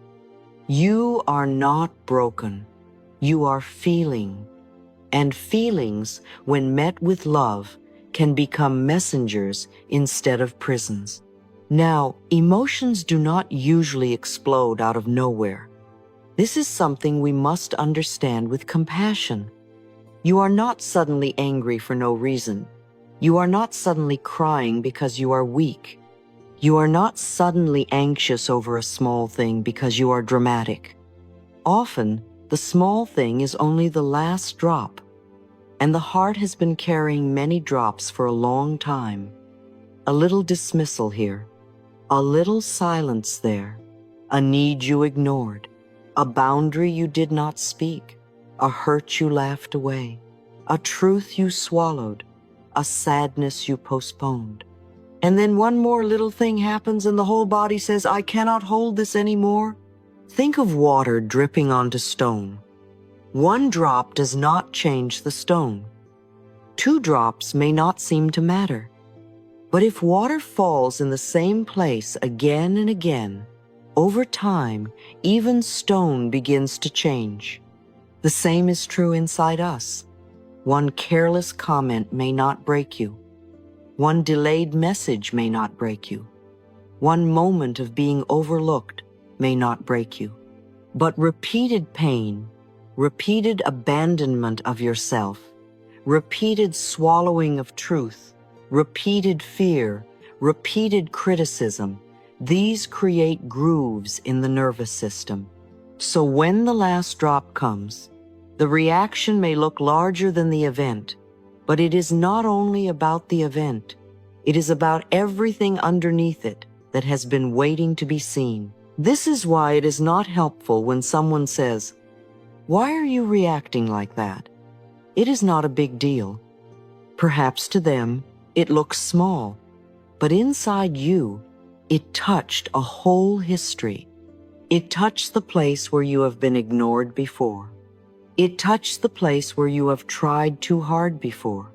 You are not broken. You are feeling. And feelings, when met with love, can become messengers instead of prisons. Now, emotions do not usually explode out of nowhere. This is something we must understand with compassion. You are not suddenly angry for no reason. You are not suddenly crying because you are weak. You are not suddenly anxious over a small thing because you are dramatic. Often, the small thing is only the last drop, and the heart has been carrying many drops for a long time. A little dismissal here, a little silence there, a need you ignored, a boundary you did not speak, a hurt you laughed away, a truth you swallowed, a sadness you postponed. And then one more little thing happens and the whole body says, I cannot hold this anymore. Think of water dripping onto stone. One drop does not change the stone. Two drops may not seem to matter. But if water falls in the same place again and again, over time, even stone begins to change. The same is true inside us. One careless comment may not break you. One delayed message may not break you. One moment of being overlooked may not break you. But repeated pain, repeated abandonment of yourself, repeated swallowing of truth, repeated fear, repeated criticism, these create grooves in the nervous system. So when the last drop comes, the reaction may look larger than the event, but it is not only about the event, it is about everything underneath it that has been waiting to be seen. This is why it is not helpful when someone says, "Why are you reacting like that?" It is not a big deal. Perhaps to them, it looks small, but inside you, it touched a whole history. It touched the place where you have been ignored before. It touched the place where you have tried too hard before.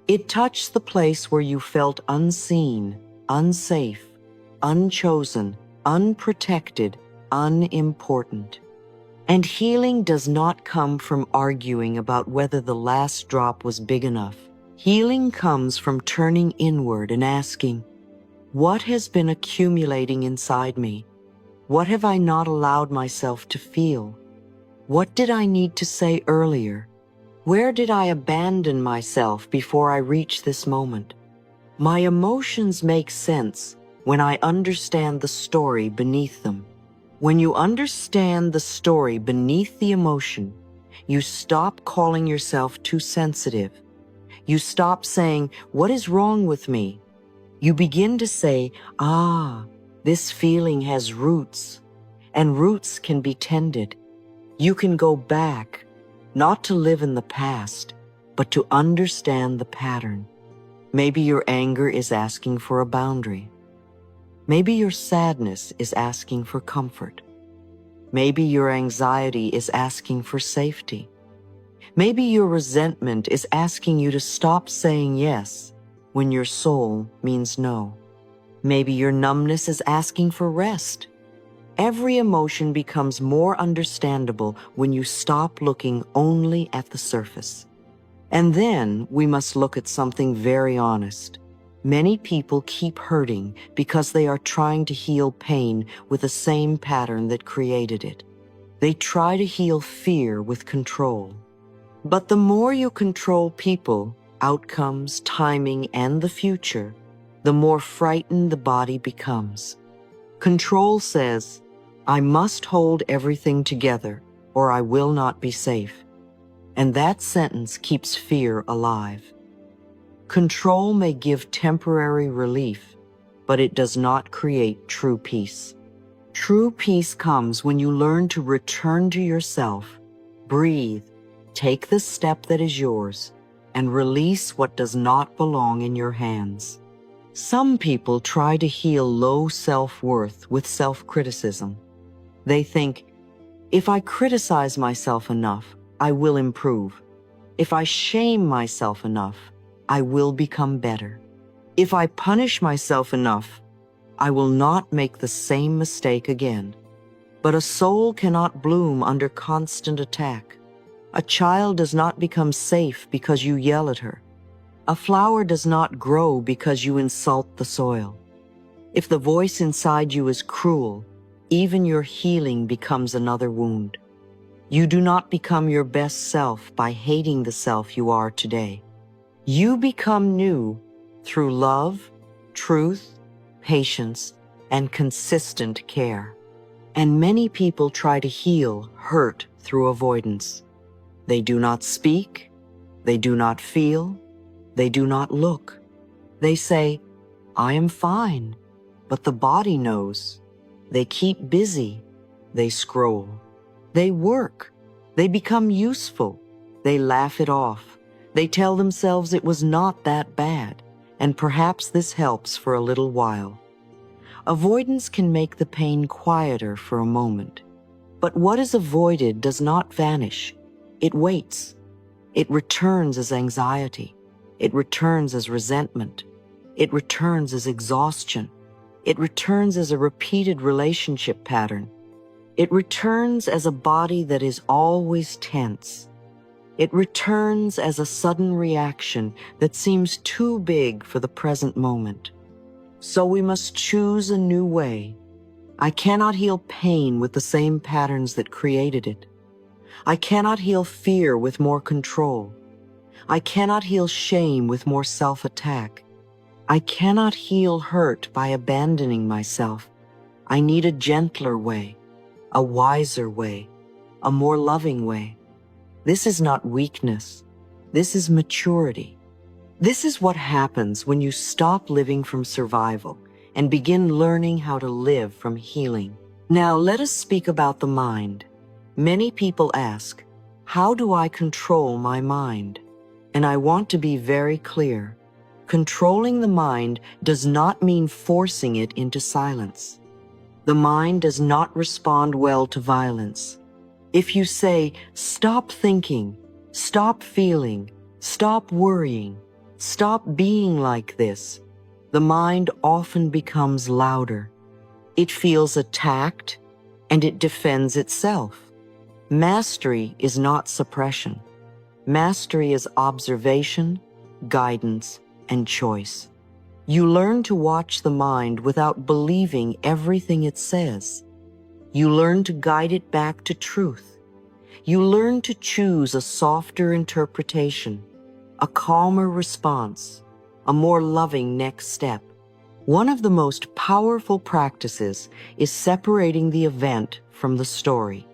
It touched the place where you felt unseen, unsafe, unchosen, unprotected, unimportant. And healing does not come from arguing about whether the last drop was big enough. Healing comes from turning inward and asking, what has been accumulating inside me? What have I not allowed myself to feel? What did I need to say earlier? Where did I abandon myself before I reached this moment? My emotions make sense when I understand the story beneath them. When you understand the story beneath the emotion, you stop calling yourself too sensitive. You stop saying, "What is wrong with me?" You begin to say, this feeling has roots, and roots can be tended. You can go back, not to live in the past, but to understand the pattern. Maybe your anger is asking for a boundary. Maybe your sadness is asking for comfort. Maybe your anxiety is asking for safety. Maybe your resentment is asking you to stop saying yes when your soul means no. Maybe your numbness is asking for rest. Every emotion becomes more understandable when you stop looking only at the surface. And then we must look at something very honest. Many people keep hurting because they are trying to heal pain with the same pattern that created it. They try to heal fear with control. But the more you control people, outcomes, timing, and the future, the more frightened the body becomes. Control says, "I must hold everything together, or I will not be safe." And that sentence keeps fear alive. Control may give temporary relief, but it does not create true peace. True peace comes when you learn to return to yourself, breathe, take the step that is yours, and release what does not belong in your hands. Some people try to heal low self-worth with self-criticism. They think, if I criticize myself enough, I will improve. If I shame myself enough, I will become better. If I punish myself enough, I will not make the same mistake again. But a soul cannot bloom under constant attack. A child does not become safe because you yell at her. A flower does not grow because you insult the soil. If the voice inside you is cruel, even your healing becomes another wound. You do not become your best self by hating the self you are today. You become new through love, truth, patience, and consistent care. And many people try to heal hurt through avoidance. They do not speak, they do not feel, they do not look. They say, "I am fine," but the body knows. They keep busy, they scroll. They work, they become useful, they laugh it off. They tell themselves it was not that bad, and perhaps this helps for a little while. Avoidance can make the pain quieter for a moment, but what is avoided does not vanish. It waits. It returns as anxiety. It returns as resentment. It returns as exhaustion. It returns as a repeated relationship pattern. It returns as a body that is always tense. It returns as a sudden reaction that seems too big for the present moment. So we must choose a new way. I cannot heal pain with the same patterns that created it. I cannot heal fear with more control. I cannot heal shame with more self-attack. I cannot heal hurt by abandoning myself. I need a gentler way, a wiser way, a more loving way. This is not weakness. This is maturity. This is what happens when you stop living from survival and begin learning how to live from healing. Now let us speak about the mind. Many people ask, how do I control my mind? And I want to be very clear. Controlling the mind does not mean forcing it into silence. The mind does not respond well to violence. If you say, stop thinking, stop feeling, stop worrying, stop being like this, the mind often becomes louder. It feels attacked and it defends itself. Mastery is not suppression. Mastery is observation, guidance, and choice. You learn to watch the mind without believing everything it says. You learn to guide it back to truth. You learn to choose a softer interpretation, a calmer response, a more loving next step. One of the most powerful practices is separating the event from the story.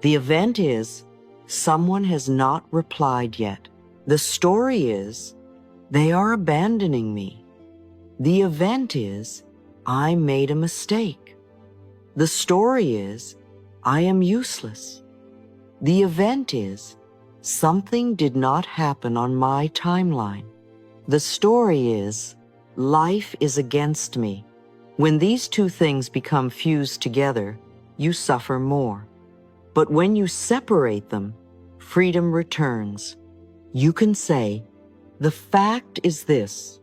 The event is, someone has not replied yet. The story is, they are abandoning me. The event is, I made a mistake. The story is, I am useless. The event is, something did not happen on my timeline. The story is, life is against me. When these two things become fused together, you suffer more. But when you separate them, freedom returns. You can say, the fact is this.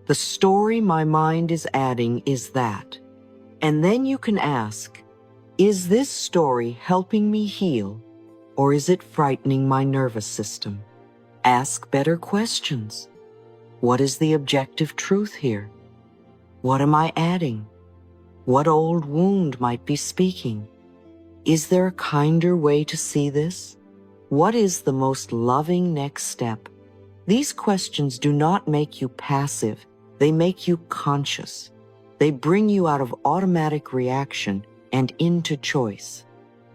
The story my mind is adding is that. And then you can ask, is this story helping me heal, or is it frightening my nervous system? Ask better questions. What is the objective truth here? What am I adding? What old wound might be speaking? Is there a kinder way to see this? What is the most loving next step? These questions do not make you passive. They make you conscious. They bring you out of automatic reaction and into choice.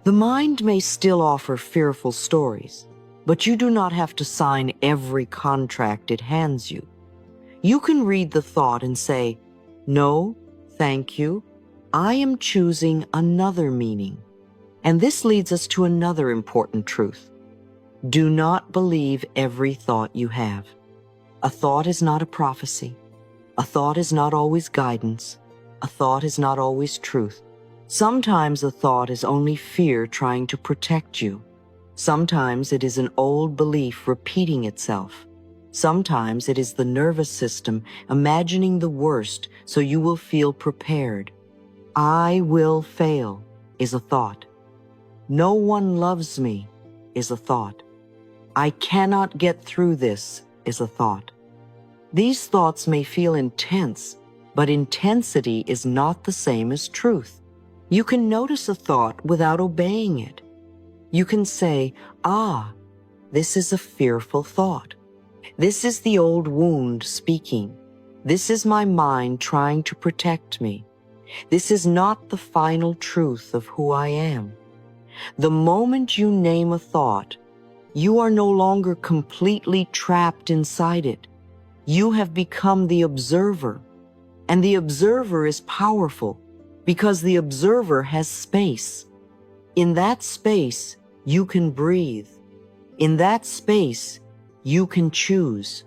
The mind may still offer fearful stories, but you do not have to sign every contract it hands you. You can read the thought and say, no, thank you. I am choosing another meaning. And this leads us to another important truth. Do not believe every thought you have. A thought is not a prophecy. A thought is not always guidance. A thought is not always truth. Sometimes a thought is only fear trying to protect you. Sometimes it is an old belief repeating itself. Sometimes it is the nervous system imagining the worst so you will feel prepared. I will fail is a thought. No one loves me is a thought. I cannot get through this is a thought. These thoughts may feel intense, but intensity is not the same as truth. You can notice a thought without obeying it. You can say, this is a fearful thought. This is the old wound speaking. This is my mind trying to protect me. This is not the final truth of who I am. The moment you name a thought, you are no longer completely trapped inside it. You have become the observer, and the observer is powerful because the observer has space. In that space, you can breathe. In that space, you can choose.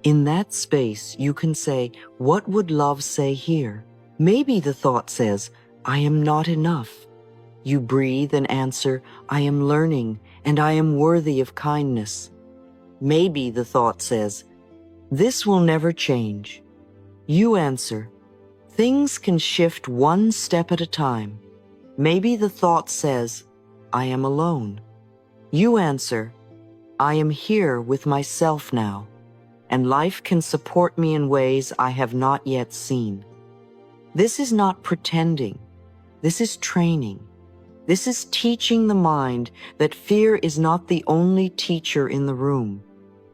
In that space, you can say, what would love say here? Maybe the thought says, I am not enough. You breathe and answer, I am learning, and I am worthy of kindness. Maybe the thought says, this will never change. You answer, things can shift one step at a time. Maybe the thought says, I am alone. You answer, I am here with myself now, and life can support me in ways I have not yet seen. This is not pretending. This is training. This is teaching the mind that fear is not the only teacher in the room.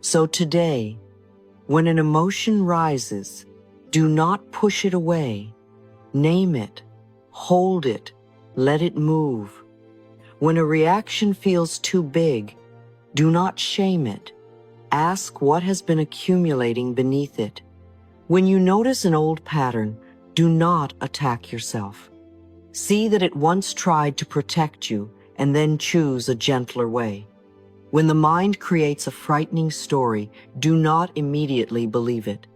So today, when an emotion rises, do not push it away. Name it, hold it, let it move. When a reaction feels too big, do not shame it. Ask what has been accumulating beneath it. When you notice an old pattern, do not attack yourself. See that it once tried to protect you and then choose a gentler way. When the mind creates a frightening story, do not immediately believe it.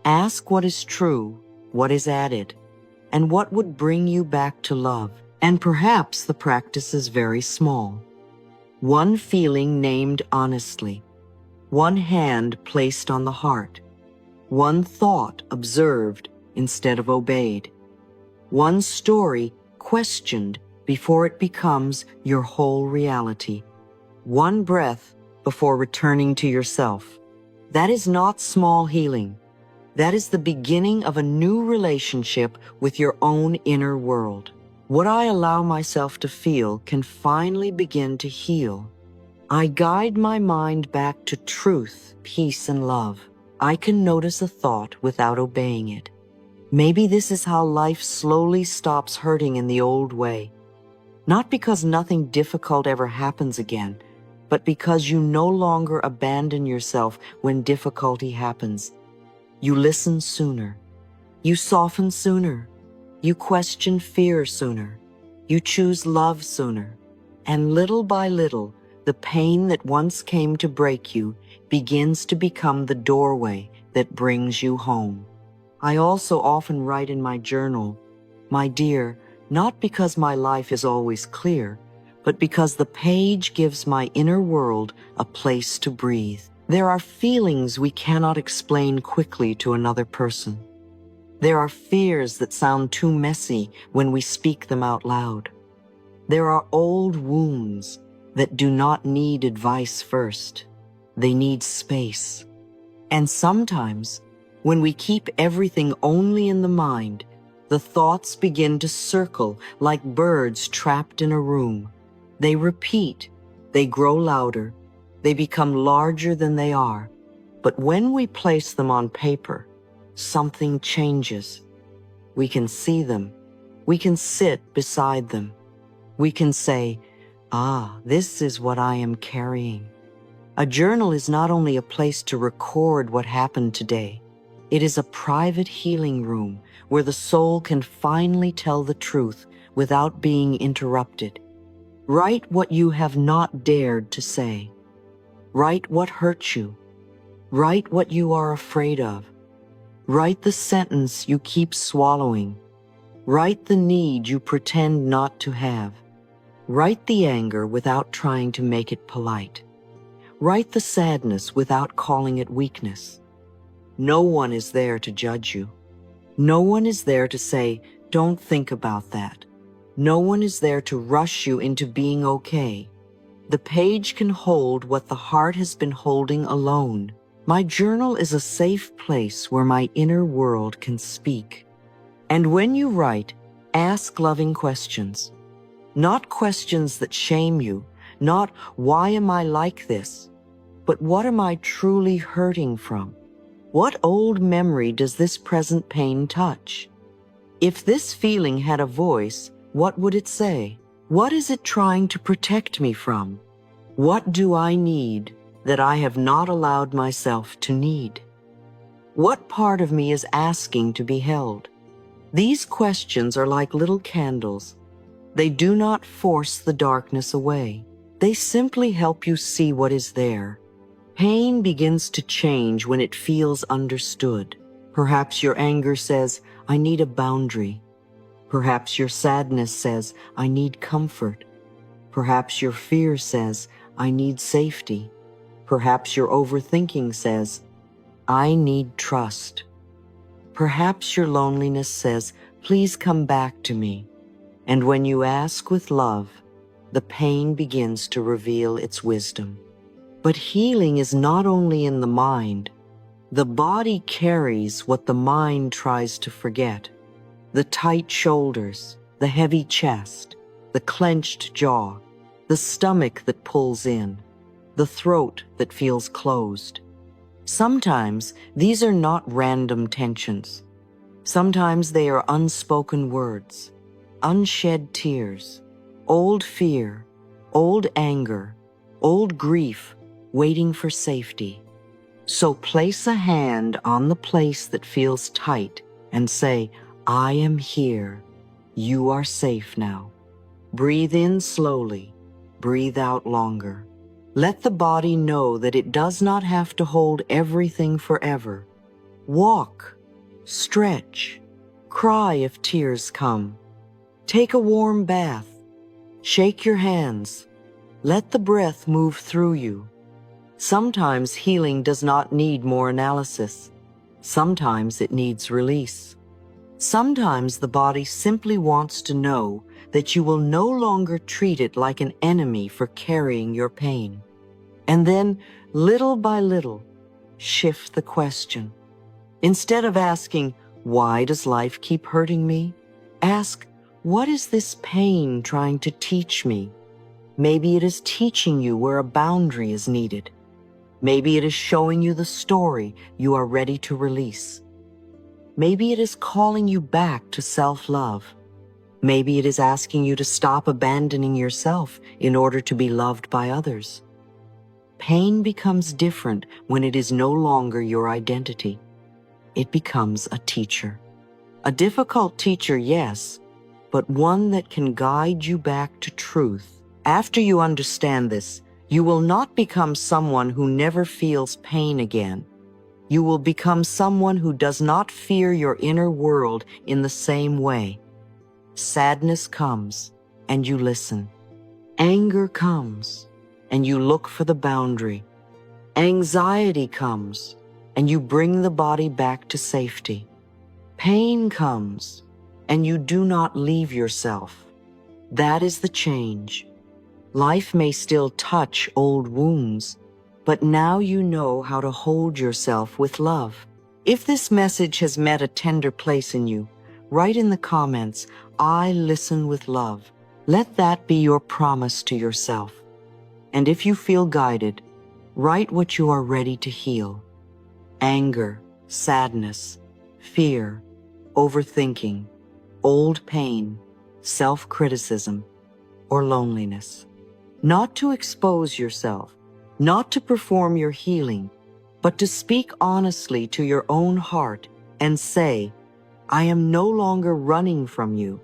Ask what is true, what is added, and what would bring you back to love. And perhaps the practice is very small. One feeling named honestly, one hand placed on the heart, one thought observed instead of obeyed, one story questioned before it becomes your whole reality, one breath before returning to yourself. That is not small healing. That is the beginning of a new relationship with your own inner world. What I allow myself to feel can finally begin to heal. I guide my mind back to truth, peace, and love. I can notice a thought without obeying it. Maybe this is how life slowly stops hurting in the old way. Not because nothing difficult ever happens again, but because you no longer abandon yourself when difficulty happens. You listen sooner. You soften sooner. You question fear sooner. You choose love sooner. And little by little, the pain that once came to break you begins to become the doorway that brings you home. I also often write in my journal, my dear, not because my life is always clear, but because the page gives my inner world a place to breathe. There are feelings we cannot explain quickly to another person. There are fears that sound too messy when we speak them out loud. There are old wounds that do not need advice first. They need space. And sometimes, when we keep everything only in the mind, the thoughts begin to circle like birds trapped in a room. They repeat, they grow louder, they become larger than they are. But when we place them on paper, something changes. We can see them. We can sit beside them. We can say, this is what I am carrying. A journal is not only a place to record what happened today. It is a private healing room where the soul can finally tell the truth without being interrupted. Write what you have not dared to say. Write what hurts you. Write what you are afraid of. Write the sentence you keep swallowing. Write the need you pretend not to have. Write the anger without trying to make it polite. Write the sadness without calling it weakness. No one is there to judge you. No one is there to say, don't think about that. No one is there to rush you into being okay. The page can hold what the heart has been holding alone. My journal is a safe place where my inner world can speak. And when you write, ask loving questions. Not questions that shame you, not why am I like this, but what am I truly hurting from? What old memory does this present pain touch? If this feeling had a voice, what would it say? What is it trying to protect me from? What do I need that I have not allowed myself to need? What part of me is asking to be held? These questions are like little candles. They do not force the darkness away. They simply help you see what is there. Pain begins to change when it feels understood. Perhaps your anger says, I need a boundary. Perhaps your sadness says, I need comfort. Perhaps your fear says, I need safety. Perhaps your overthinking says, I need trust. Perhaps your loneliness says, please come back to me. And when you ask with love, the pain begins to reveal its wisdom. But healing is not only in the mind. The body carries what the mind tries to forget. The tight shoulders, the heavy chest, the clenched jaw, the stomach that pulls in, the throat that feels closed. Sometimes these are not random tensions. Sometimes they are unspoken words, unshed tears, old fear, old anger, old grief waiting for safety. So place a hand on the place that feels tight and say, I am here. You are safe now. Breathe in slowly. Breathe out longer. Let the body know that it does not have to hold everything forever. Walk, stretch, cry if tears come. Take a warm bath. Shake your hands. Let the breath move through you. Sometimes healing does not need more analysis. Sometimes it needs release. Sometimes the body simply wants to know that you will no longer treat it like an enemy for carrying your pain. And then, little by little, shift the question. Instead of asking, why does life keep hurting me? Ask, what is this pain trying to teach me? Maybe it is teaching you where a boundary is needed. Maybe it is showing you the story you are ready to release. Maybe it is calling you back to self-love. Maybe it is asking you to stop abandoning yourself in order to be loved by others. Pain becomes different when it is no longer your identity. It becomes a teacher. A difficult teacher, yes, but one that can guide you back to truth. After you understand this, you will not become someone who never feels pain again. You will become someone who does not fear your inner world in the same way. Sadness comes, and you listen. Anger comes, and you look for the boundary. Anxiety comes, and you bring the body back to safety. Pain comes, and you do not leave yourself. That is the change. Life may still touch old wounds, but now you know how to hold yourself with love. If this message has met a tender place in you, write in the comments, I listen with love. Let that be your promise to yourself. And if you feel guided, write what you are ready to heal. Anger, sadness, fear, overthinking, old pain, self-criticism, or loneliness. Not to expose yourself, not to perform your healing, but to speak honestly to your own heart and say, I am no longer running from you.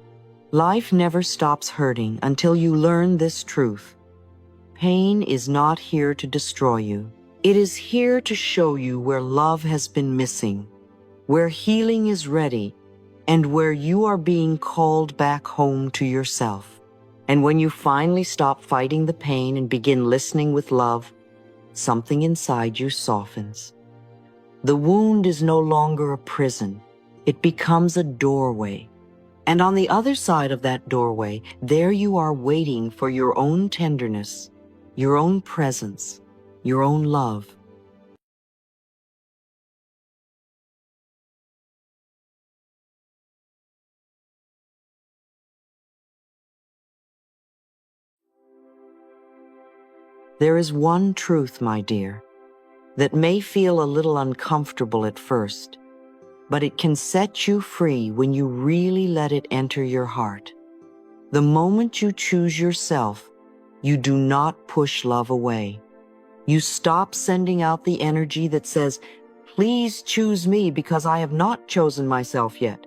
Life never stops hurting until you learn this truth. Pain is not here to destroy you. It is here to show you where love has been missing, where healing is ready, and where you are being called back home to yourself. And when you finally stop fighting the pain and begin listening with love, something inside you softens. The wound is no longer a prison. It becomes a doorway. And on the other side of that doorway, there you are waiting for your own tenderness, your own presence, your own love. There is one truth, my dear, that may feel a little uncomfortable at first, but it can set you free when you really let it enter your heart. The moment you choose yourself, you do not push love away. You stop sending out the energy that says, please choose me because I have not chosen myself yet.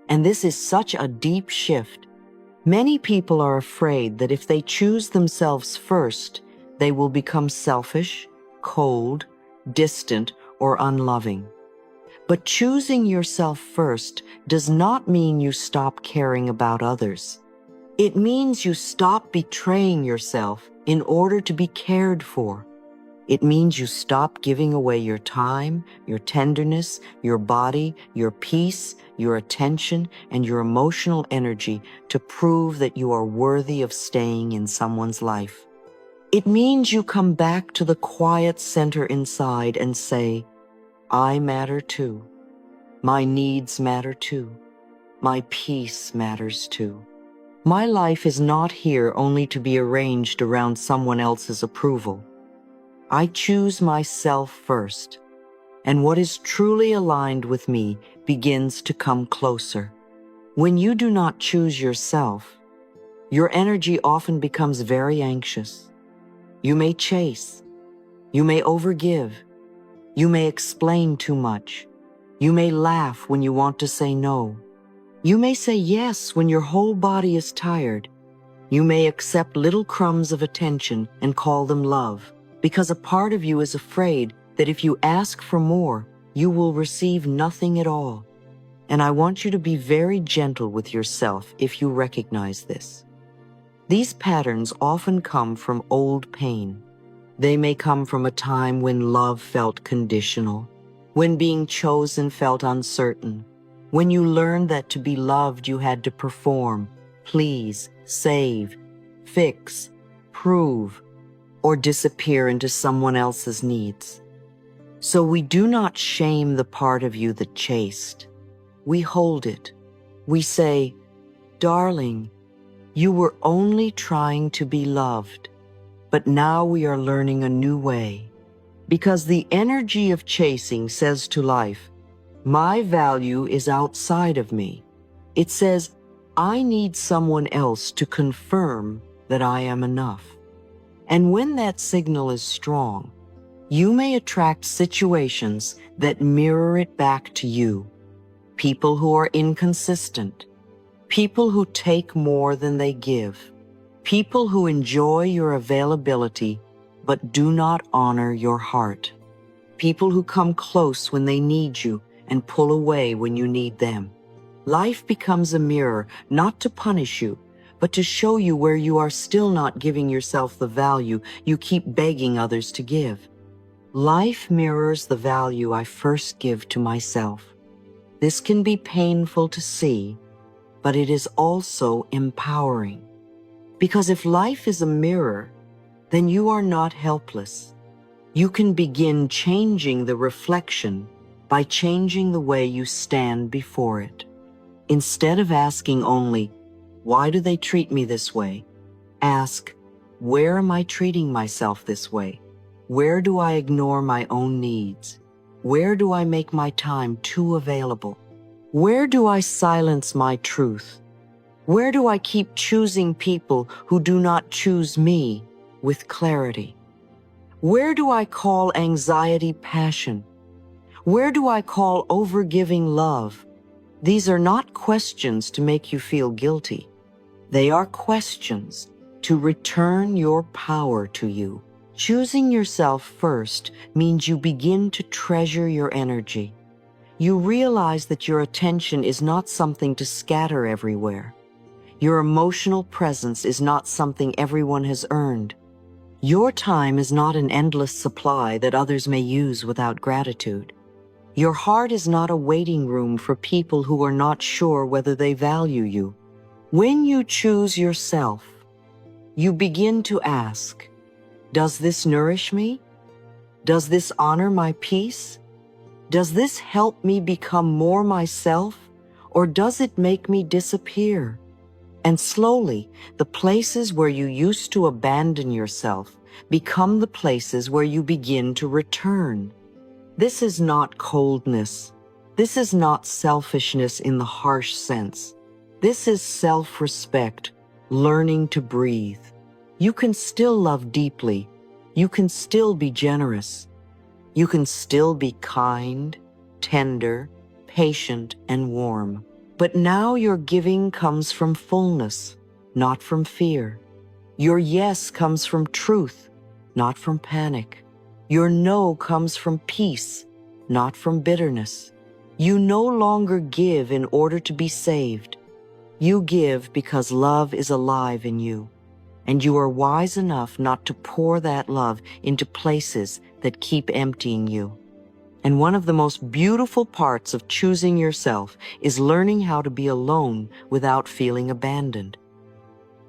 And this is such a deep shift. Many people are afraid that if they choose themselves first, they will become selfish, cold, distant, or unloving. But choosing yourself first does not mean you stop caring about others. It means you stop betraying yourself in order to be cared for. It means you stop giving away your time, your tenderness, your body, your peace, your attention, and your emotional energy to prove that you are worthy of staying in someone's life. It means you come back to the quiet center inside and say, I matter too. My needs matter too. My peace matters too. My life is not here only to be arranged around someone else's approval. I choose myself first, and what is truly aligned with me begins to come closer. When you do not choose yourself, your energy often becomes very anxious. You may chase. You may overgive. You may explain too much. You may laugh when you want to say no. You may say yes when your whole body is tired. You may accept little crumbs of attention and call them love, because a part of you is afraid that if you ask for more, you will receive nothing at all. And I want you to be very gentle with yourself if you recognize this. These patterns often come from old pain. They may come from a time when love felt conditional, when being chosen felt uncertain, when you learned that to be loved you had to perform, please, save, fix, prove, or disappear into someone else's needs. So we do not shame the part of you that chased. We hold it. We say, darling, you were only trying to be loved, but now we are learning a new way. Because the energy of chasing says to life, my value is outside of me. It says, I need someone else to confirm that I am enough. And when that signal is strong, you may attract situations that mirror it back to you. People who are inconsistent, people who take more than they give, people who enjoy your availability but do not honor your heart, people who come close when they need you and pull away when you need them. Life becomes a mirror, not to punish you, but to show you where you are still not giving yourself the value you keep begging others to give. Life mirrors the value I first give to myself. This can be painful to see, but it is also empowering. Because if life is a mirror, then you are not helpless. You can begin changing the reflection by changing the way you stand before it. Instead of asking only, why do they treat me this way? Ask, where am I treating myself this way? Where do I ignore my own needs? Where do I make my time too available? Where do I silence my truth? Where do I keep choosing people who do not choose me with clarity? Where do I call anxiety passion? Where do I call overgiving love? These are not questions to make you feel guilty. They are questions to return your power to you. Choosing yourself first means you begin to treasure your energy. You realize that your attention is not something to scatter everywhere. Your emotional presence is not something everyone has earned. Your time is not an endless supply that others may use without gratitude. Your heart is not a waiting room for people who are not sure whether they value you. When you choose yourself, you begin to ask, does this nourish me? Does this honor my peace? Does this help me become more myself, or does it make me disappear? And slowly, the places where you used to abandon yourself become the places where you begin to return. This is not coldness. This is not selfishness in the harsh sense. This is self-respect, learning to breathe. You can still love deeply. You can still be generous. You can still be kind, tender, patient, and warm. But now your giving comes from fullness, not from fear. Your yes comes from truth, not from panic. Your no comes from peace, not from bitterness. You no longer give in order to be saved. You give because love is alive in you, and you are wise enough not to pour that love into places that keep emptying you. And one of the most beautiful parts of choosing yourself is learning how to be alone without feeling abandoned.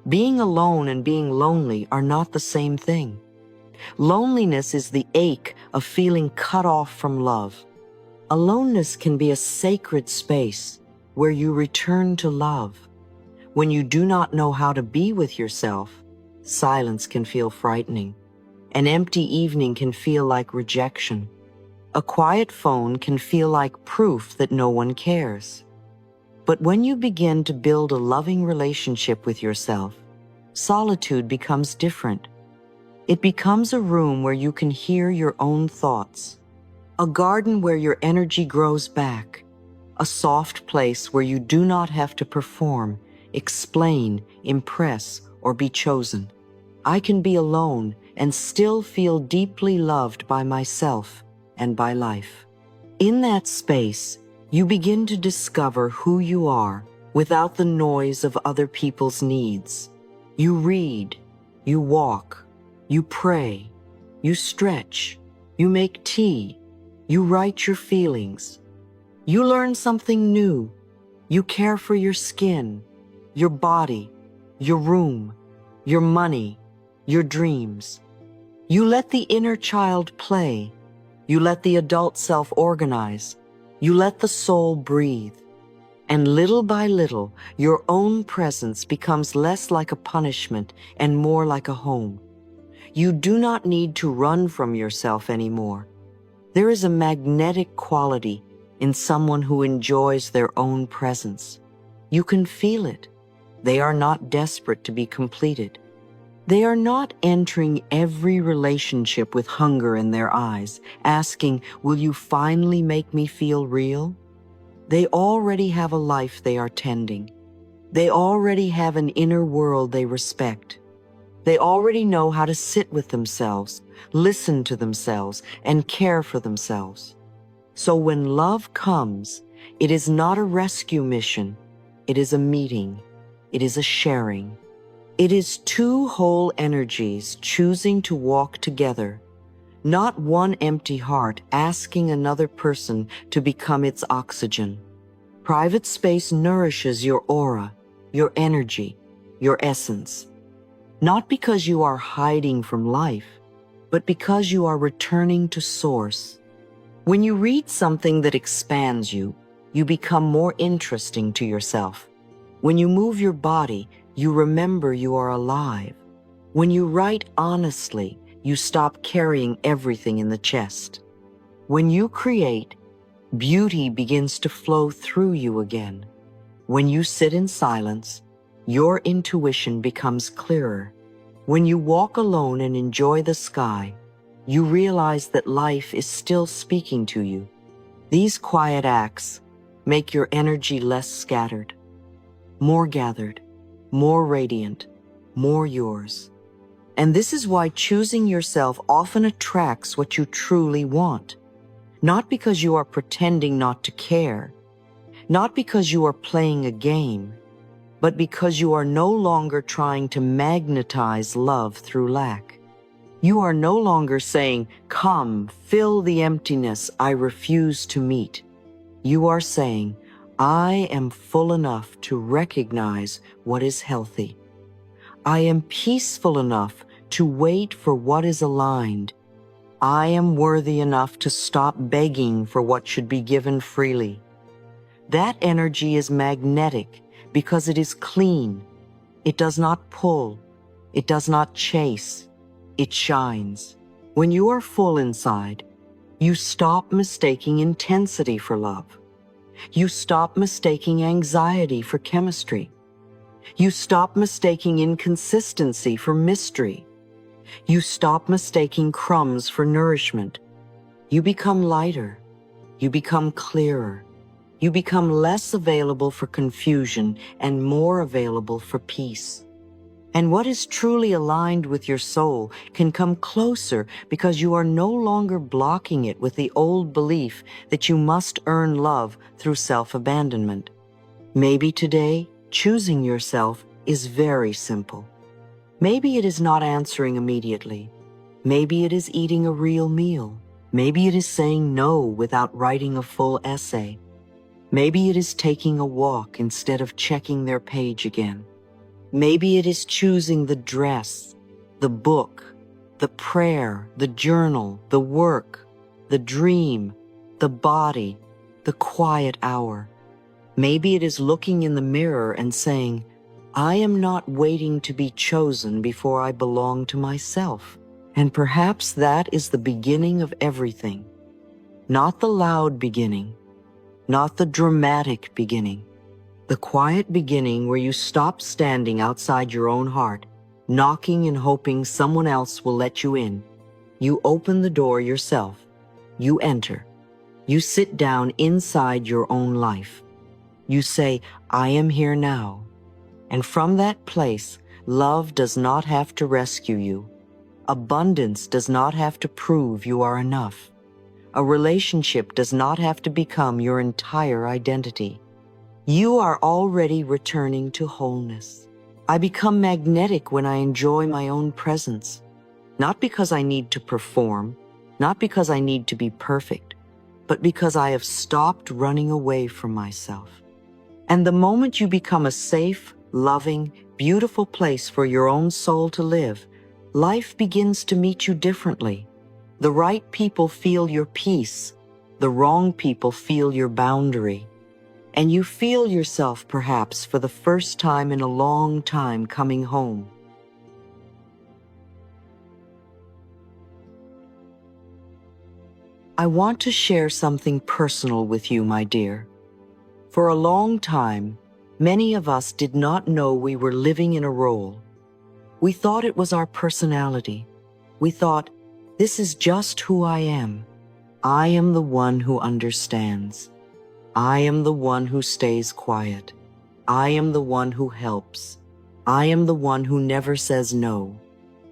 Being alone and being lonely are not the same thing. Loneliness is the ache of feeling cut off from love. Aloneness can be a sacred space where you return to love. When you do not know how to be with yourself, silence can feel frightening. An empty evening can feel like rejection. A quiet phone can feel like proof that no one cares. But when you begin to build a loving relationship with yourself, solitude becomes different. It becomes a room where you can hear your own thoughts, a garden where your energy grows back, a soft place where you do not have to perform, explain, impress, or be chosen. I can be alone and still feel deeply loved by myself and by life. In that space, you begin to discover who you are without the noise of other people's needs. You read, you walk, you pray, you stretch, you make tea, you write your feelings. You learn something new. You care for your skin, your body, your room, your money, your dreams. You let the inner child play. You let the adult self organize. You let the soul breathe. And little by little, your own presence becomes less like a punishment and more like a home. You do not need to run from yourself anymore. There is a magnetic quality in someone who enjoys their own presence. You can feel it. They are not desperate to be completed. They are not entering every relationship with hunger in their eyes, asking, "Will you finally make me feel real?" They already have a life they are tending. They already have an inner world they respect. They already know how to sit with themselves, listen to themselves, and care for themselves. So when love comes, it is not a rescue mission. It is a meeting. It is a sharing. It is two whole energies choosing to walk together, not one empty heart asking another person to become its oxygen. Private space nourishes your aura, your energy, your essence. Not because you are hiding from life, but because you are returning to source. When you read something that expands you, you become more interesting to yourself. When you move your body, you remember you are alive. When you write honestly, you stop carrying everything in the chest. When you create, beauty begins to flow through you again. When you sit in silence, your intuition becomes clearer. When you walk alone and enjoy the sky, you realize that life is still speaking to you. These quiet acts make your energy less scattered, more gathered, more radiant, more yours. And this is why choosing yourself often attracts what you truly want. Not because you are pretending not to care, not because you are playing a game, but because you are no longer trying to magnetize love through lack. You are no longer saying, "Come, fill the emptiness I refuse to meet." You are saying, "I am full enough to recognize what is healthy. I am peaceful enough to wait for what is aligned. I am worthy enough to stop begging for what should be given freely." That energy is magnetic because it is clean. It does not pull. It does not chase. It shines. When you are full inside, you stop mistaking intensity for love. You stop mistaking anxiety for chemistry. You stop mistaking inconsistency for mystery. You stop mistaking crumbs for nourishment. You become lighter. You become clearer. You become less available for confusion and more available for peace. And what is truly aligned with your soul can come closer because you are no longer blocking it with the old belief that you must earn love through self-abandonment. Maybe today, choosing yourself is very simple. Maybe it is not answering immediately. Maybe it is eating a real meal. Maybe it is saying no without writing a full essay. Maybe it is taking a walk instead of checking their page again. Maybe it is choosing the dress, the book, the prayer, the journal, the work, the dream, the body, the quiet hour. Maybe it is looking in the mirror and saying, I am not waiting to be chosen before I belong to myself. And perhaps that is the beginning of everything. Not the loud beginning, not the dramatic beginning. The quiet beginning where you stop standing outside your own heart, knocking and hoping someone else will let you in. You open the door yourself. You enter. You sit down inside your own life. You say, I am here now. And from that place, love does not have to rescue you. Abundance does not have to prove you are enough. A relationship does not have to become your entire identity. You are already returning to wholeness. I become magnetic when I enjoy my own presence, not because I need to perform, not because I need to be perfect, but because I have stopped running away from myself. And the moment you become a safe, loving, beautiful place for your own soul to live, life begins to meet you differently. The right people feel your peace. The wrong people feel your boundary. And you feel yourself, perhaps for the first time in a long time, coming home. I want to share something personal with you, my dear. For a long time, many of us did not know we were living in a role. We thought it was our personality. We thought, this is just who I am. I am the one who understands. I am the one who stays quiet. I am the one who helps. I am the one who never says no.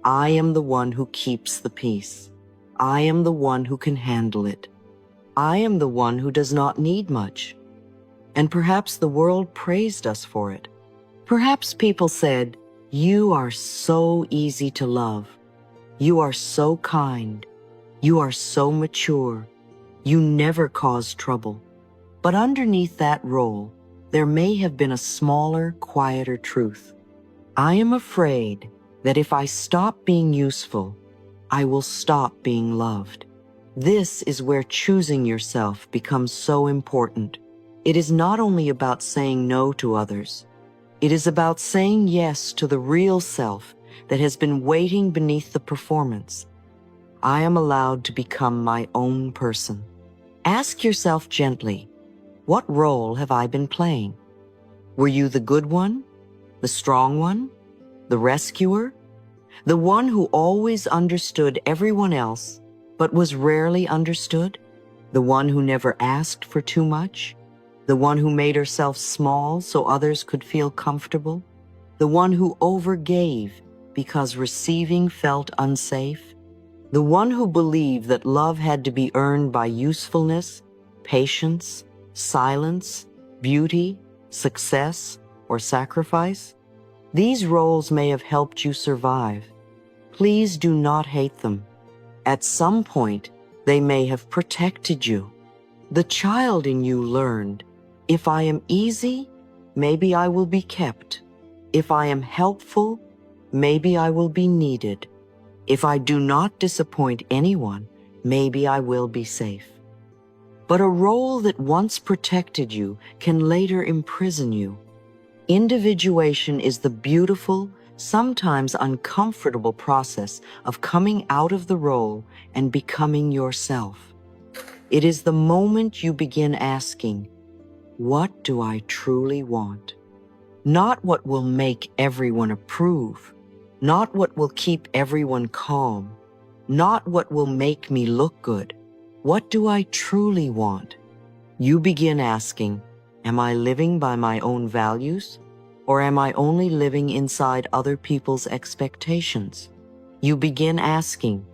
I am the one who keeps the peace. I am the one who can handle it. I am the one who does not need much. And perhaps the world praised us for it. Perhaps people said, you are so easy to love. You are so kind. You are so mature. You never cause trouble. But underneath that role, there may have been a smaller, quieter truth. I am afraid that if I stop being useful, I will stop being loved. This is where choosing yourself becomes so important. It is not only about saying no to others. It is about saying yes to the real self that has been waiting beneath the performance. I am allowed to become my own person. Ask yourself gently, what role have I been playing? Were you the good one? The strong one? The rescuer? The one who always understood everyone else, but was rarely understood? The one who never asked for too much? The one who made herself small so others could feel comfortable? The one who overgave because receiving felt unsafe? The one who believed that love had to be earned by usefulness, patience, silence, beauty, success, or sacrifice? These roles may have helped you survive. Please do not hate them. At some point, they may have protected you. The child in you learned, if I am easy, maybe I will be kept. If I am helpful, maybe I will be needed. If I do not disappoint anyone, maybe I will be safe. But a role that once protected you can later imprison you. Individuation is the beautiful, sometimes uncomfortable process of coming out of the role and becoming yourself. It is the moment you begin asking, what do I truly want? Not what will make everyone approve, not what will keep everyone calm, not what will make me look good. What do I truly want? You begin asking, am I living by my own values? Or am I only living inside other people's expectations? You begin asking,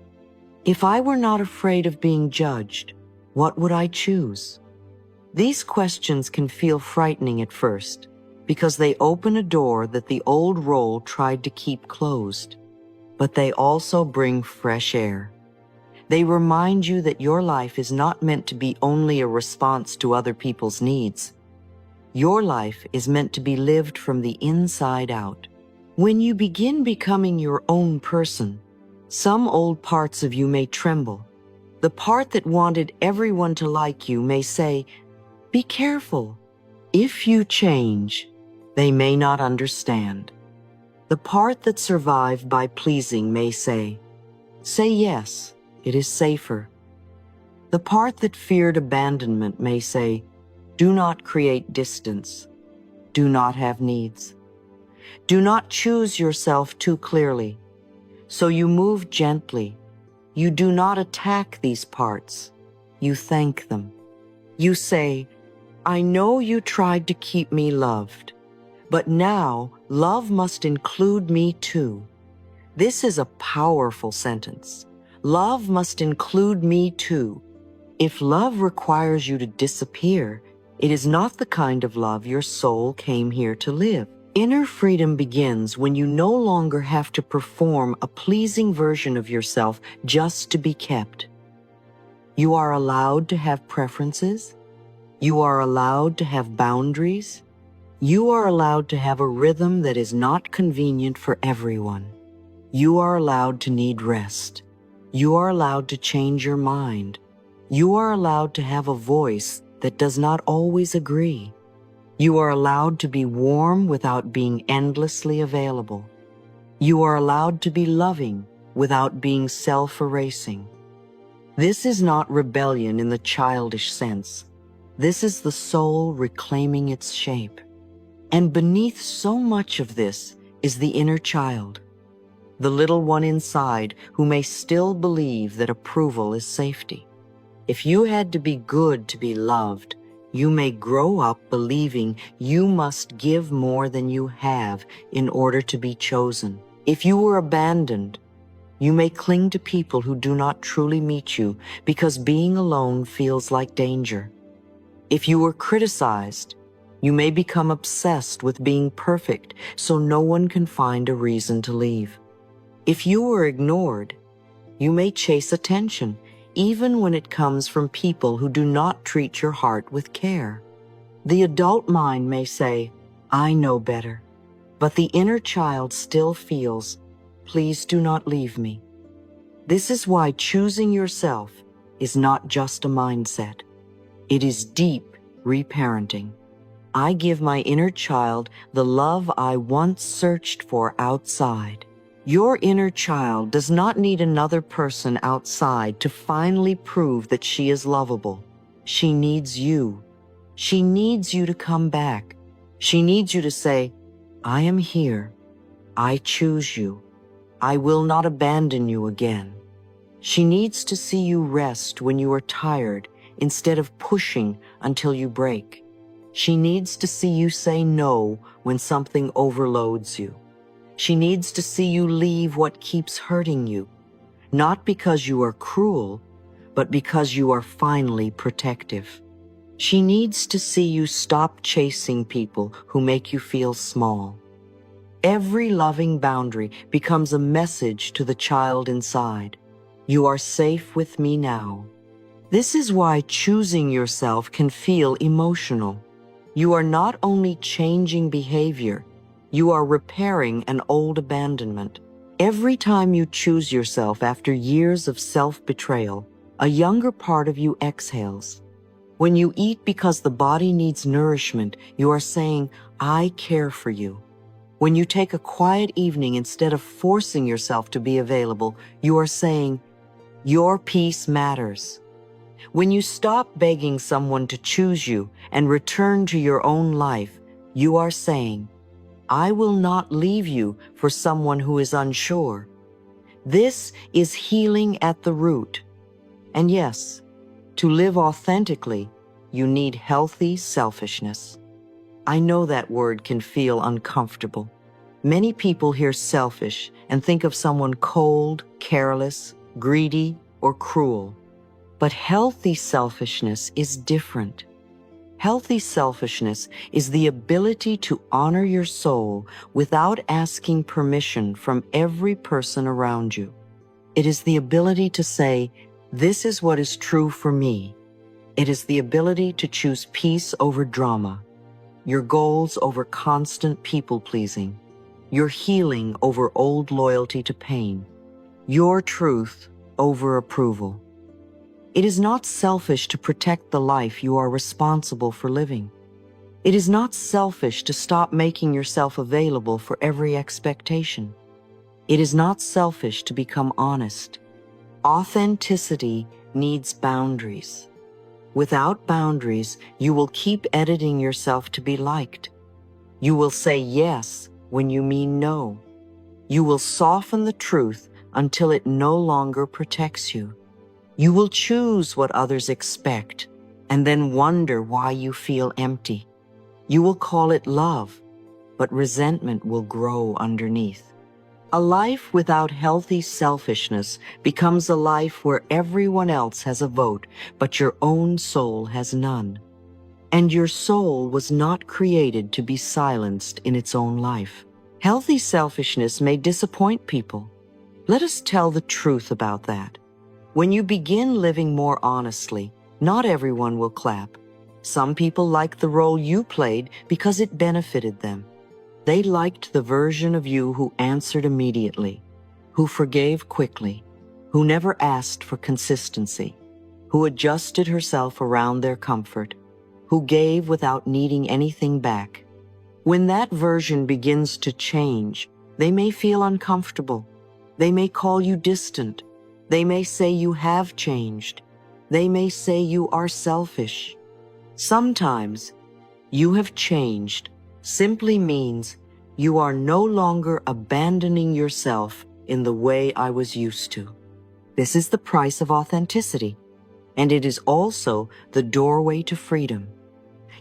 if I were not afraid of being judged, what would I choose? These questions can feel frightening at first, because they open a door that the old role tried to keep closed. But they also bring fresh air. They remind you that your life is not meant to be only a response to other people's needs. Your life is meant to be lived from the inside out. When you begin becoming your own person, some old parts of you may tremble. The part that wanted everyone to like you may say, "Be careful. If you change, they may not understand." The part that survived by pleasing may say, "Say yes, it is safer." The part that feared abandonment may say, "Do not create distance. Do not have needs. Do not choose yourself too clearly." So you move gently. You do not attack these parts. You thank them. You say, "I know you tried to keep me loved, but now love must include me too." This is a powerful sentence. Love must include me too. If love requires you to disappear, it is not the kind of love your soul came here to live. Inner freedom begins when you no longer have to perform a pleasing version of yourself just to be kept. You are allowed to have preferences. You are allowed to have boundaries. You are allowed to have a rhythm that is not convenient for everyone. You are allowed to need rest. You are allowed to change your mind. You are allowed to have a voice that does not always agree. You are allowed to be warm without being endlessly available. You are allowed to be loving without being self-erasing. This is not rebellion in the childish sense. This is the soul reclaiming its shape. And beneath so much of this is the inner child, the little one inside who may still believe that approval is safety. If you had to be good to be loved, you may grow up believing you must give more than you have in order to be chosen. If you were abandoned, you may cling to people who do not truly meet you because being alone feels like danger. If you were criticized, you may become obsessed with being perfect so no one can find a reason to leave. If you were ignored, you may chase attention even when it comes from people who do not treat your heart with care. The adult mind may say, "I know better," but the inner child still feels, "Please do not leave me." This is why choosing yourself is not just a mindset. It is deep reparenting. I give my inner child the love I once searched for outside. Your inner child does not need another person outside to finally prove that she is lovable. She needs you. She needs you to come back. She needs you to say, "I am here. I choose you. I will not abandon you again." She needs to see you rest when you are tired instead of pushing until you break. She needs to see you say no when something overloads you. She needs to see you leave what keeps hurting you, not because you are cruel, but because you are finally protective. She needs to see you stop chasing people who make you feel small. Every loving boundary becomes a message to the child inside. You are safe with me now. This is why choosing yourself can feel emotional. You are not only changing behavior, you are repairing an old abandonment. Every time you choose yourself after years of self-betrayal, a younger part of you exhales. When you eat because the body needs nourishment, you are saying, "I care for you." When you take a quiet evening instead of forcing yourself to be available, you are saying, "Your peace matters." When you stop begging someone to choose you and return to your own life, you are saying, "I will not leave you for someone who is unsure." This is healing at the root. And yes, to live authentically, you need healthy selfishness. I know that word can feel uncomfortable. Many people hear selfish and think of someone cold, careless, greedy, or cruel. But healthy selfishness is different. Healthy selfishness is the ability to honor your soul without asking permission from every person around you. It is the ability to say, "This is what is true for me." It is the ability to choose peace over drama, your goals over constant people-pleasing, your healing over old loyalty to pain, your truth over approval. It is not selfish to protect the life you are responsible for living. It is not selfish to stop making yourself available for every expectation. It is not selfish to become honest. Authenticity needs boundaries. Without boundaries, you will keep editing yourself to be liked. You will say yes when you mean no. You will soften the truth until it no longer protects you. You will choose what others expect and then wonder why you feel empty. You will call it love, but resentment will grow underneath. A life without healthy selfishness becomes a life where everyone else has a vote, but your own soul has none. And your soul was not created to be silenced in its own life. Healthy selfishness may disappoint people. Let us tell the truth about that. When you begin living more honestly, not everyone will clap. Some people liked the role you played because it benefited them. They liked the version of you who answered immediately, who forgave quickly, who never asked for consistency, who adjusted herself around their comfort, who gave without needing anything back. When that version begins to change, they may feel uncomfortable. They may call you distant. They may say you have changed. They may say you are selfish. Sometimes, "You have changed" simply means you are no longer abandoning yourself in the way I was used to. This is the price of authenticity, and it is also the doorway to freedom.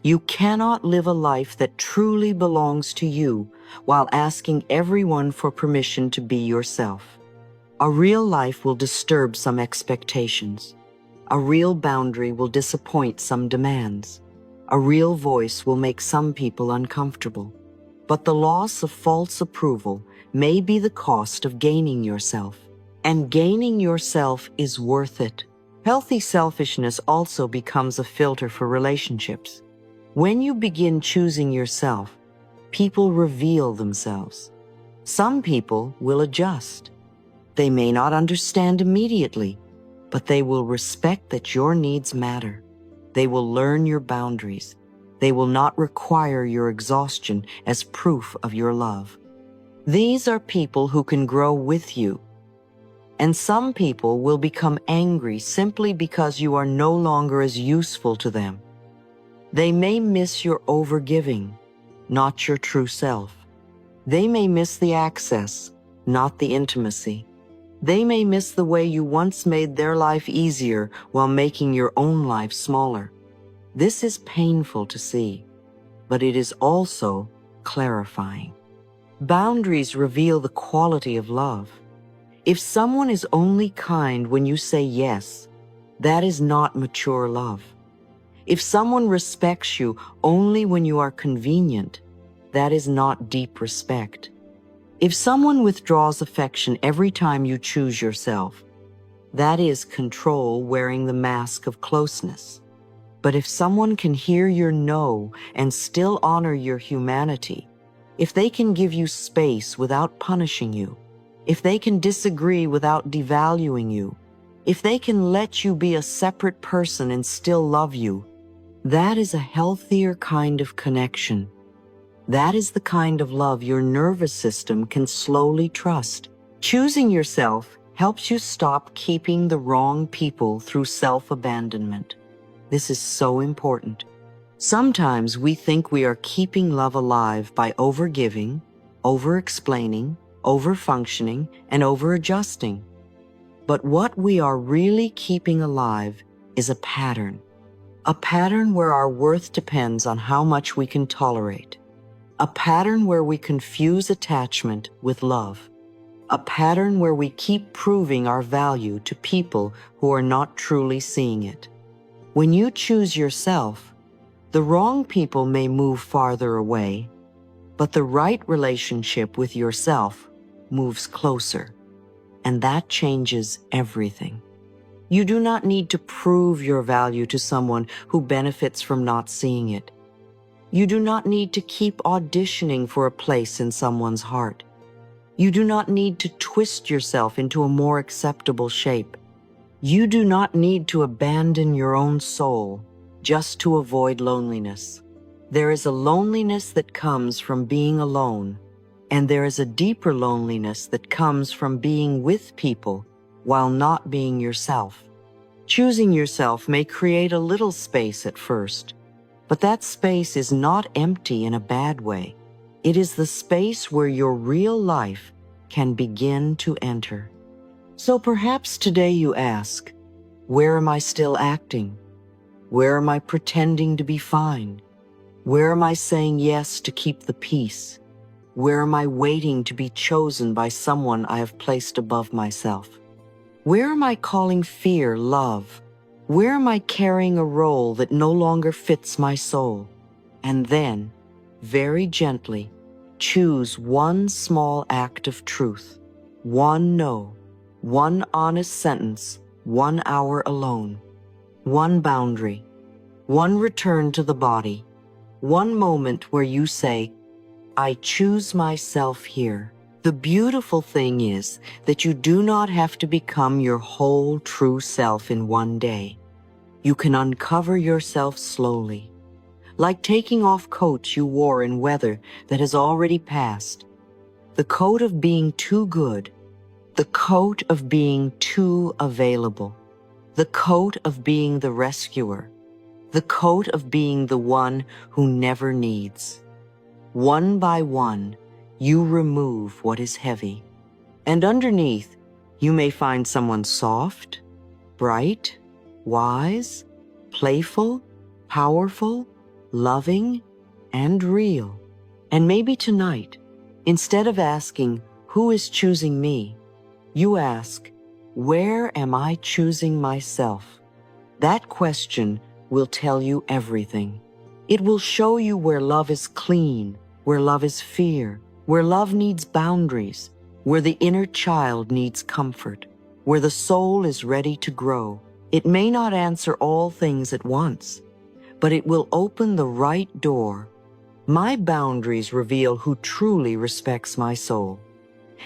You cannot live a life that truly belongs to you while asking everyone for permission to be yourself. A real life will disturb some expectations. A real boundary will disappoint some demands. A real voice will make some people uncomfortable. But the loss of false approval may be the cost of gaining yourself. And gaining yourself is worth it. Healthy selfishness also becomes a filter for relationships. When you begin choosing yourself, people reveal themselves. Some people will adjust. They may not understand immediately, but they will respect that your needs matter. They will learn your boundaries. They will not require your exhaustion as proof of your love. These are people who can grow with you. And some people will become angry simply because you are no longer as useful to them. They may miss your overgiving, not your true self. They may miss the access, not the intimacy. They may miss the way you once made their life easier while making your own life smaller. This is painful to see, but it is also clarifying. Boundaries reveal the quality of love. If someone is only kind when you say yes, that is not mature love. If someone respects you only when you are convenient, that is not deep respect. If someone withdraws affection every time you choose yourself, that is control wearing the mask of closeness. But if someone can hear your no and still honor your humanity, if they can give you space without punishing you, if they can disagree without devaluing you, if they can let you be a separate person and still love you, that is a healthier kind of connection. That is the kind of love your nervous system can slowly trust. Choosing yourself helps you stop keeping the wrong people through self-abandonment. This is so important. Sometimes we think we are keeping love alive by overgiving, over-explaining, over-functioning, and over-adjusting. But what we are really keeping alive is a pattern where our worth depends on how much we can tolerate. A pattern where we confuse attachment with love. A pattern where we keep proving our value to people who are not truly seeing it. When you choose yourself, The wrong people may move farther away, but the right relationship with yourself moves closer, and that changes everything. You do not need to prove your value to someone who benefits from not seeing it. You do not need to keep auditioning for a place in someone's heart. You do not need to twist yourself into a more acceptable shape. You do not need to abandon your own soul just to avoid loneliness. There is a loneliness that comes from being alone, and there is a deeper loneliness that comes from being with people while not being yourself. Choosing yourself may create a little space at first, but that space is not empty in a bad way. It is the space where your real life can begin to enter. So perhaps today you ask, where am I still acting? Where am I pretending to be fine? Where am I saying yes to keep the peace? Where am I waiting to be chosen by someone I have placed above myself? Where am I calling fear love? Where am I carrying a role that no longer fits my soul? And then, very gently, choose one small act of truth, one no, one honest sentence, 1 hour alone, one boundary, one return to the body, one moment where you say, I choose myself here. The beautiful thing is that you do not have to become your whole true self in one day. You can uncover yourself slowly, like taking off coats you wore in weather that has already passed. The coat of being too good, the coat of being too available, the coat of being the rescuer, the coat of being the one who never needs. One by one, you remove what is heavy. And underneath, you may find someone soft, bright, wise, playful, powerful, loving, and real. And maybe tonight, instead of asking, who is choosing me? You ask, where am I choosing myself? That question will tell you everything. It will show you where love is clean, where love is fear, where love needs boundaries, where the inner child needs comfort, where the soul is ready to grow. It may not answer all things at once, but it will open the right door. My boundaries reveal who truly respects my soul.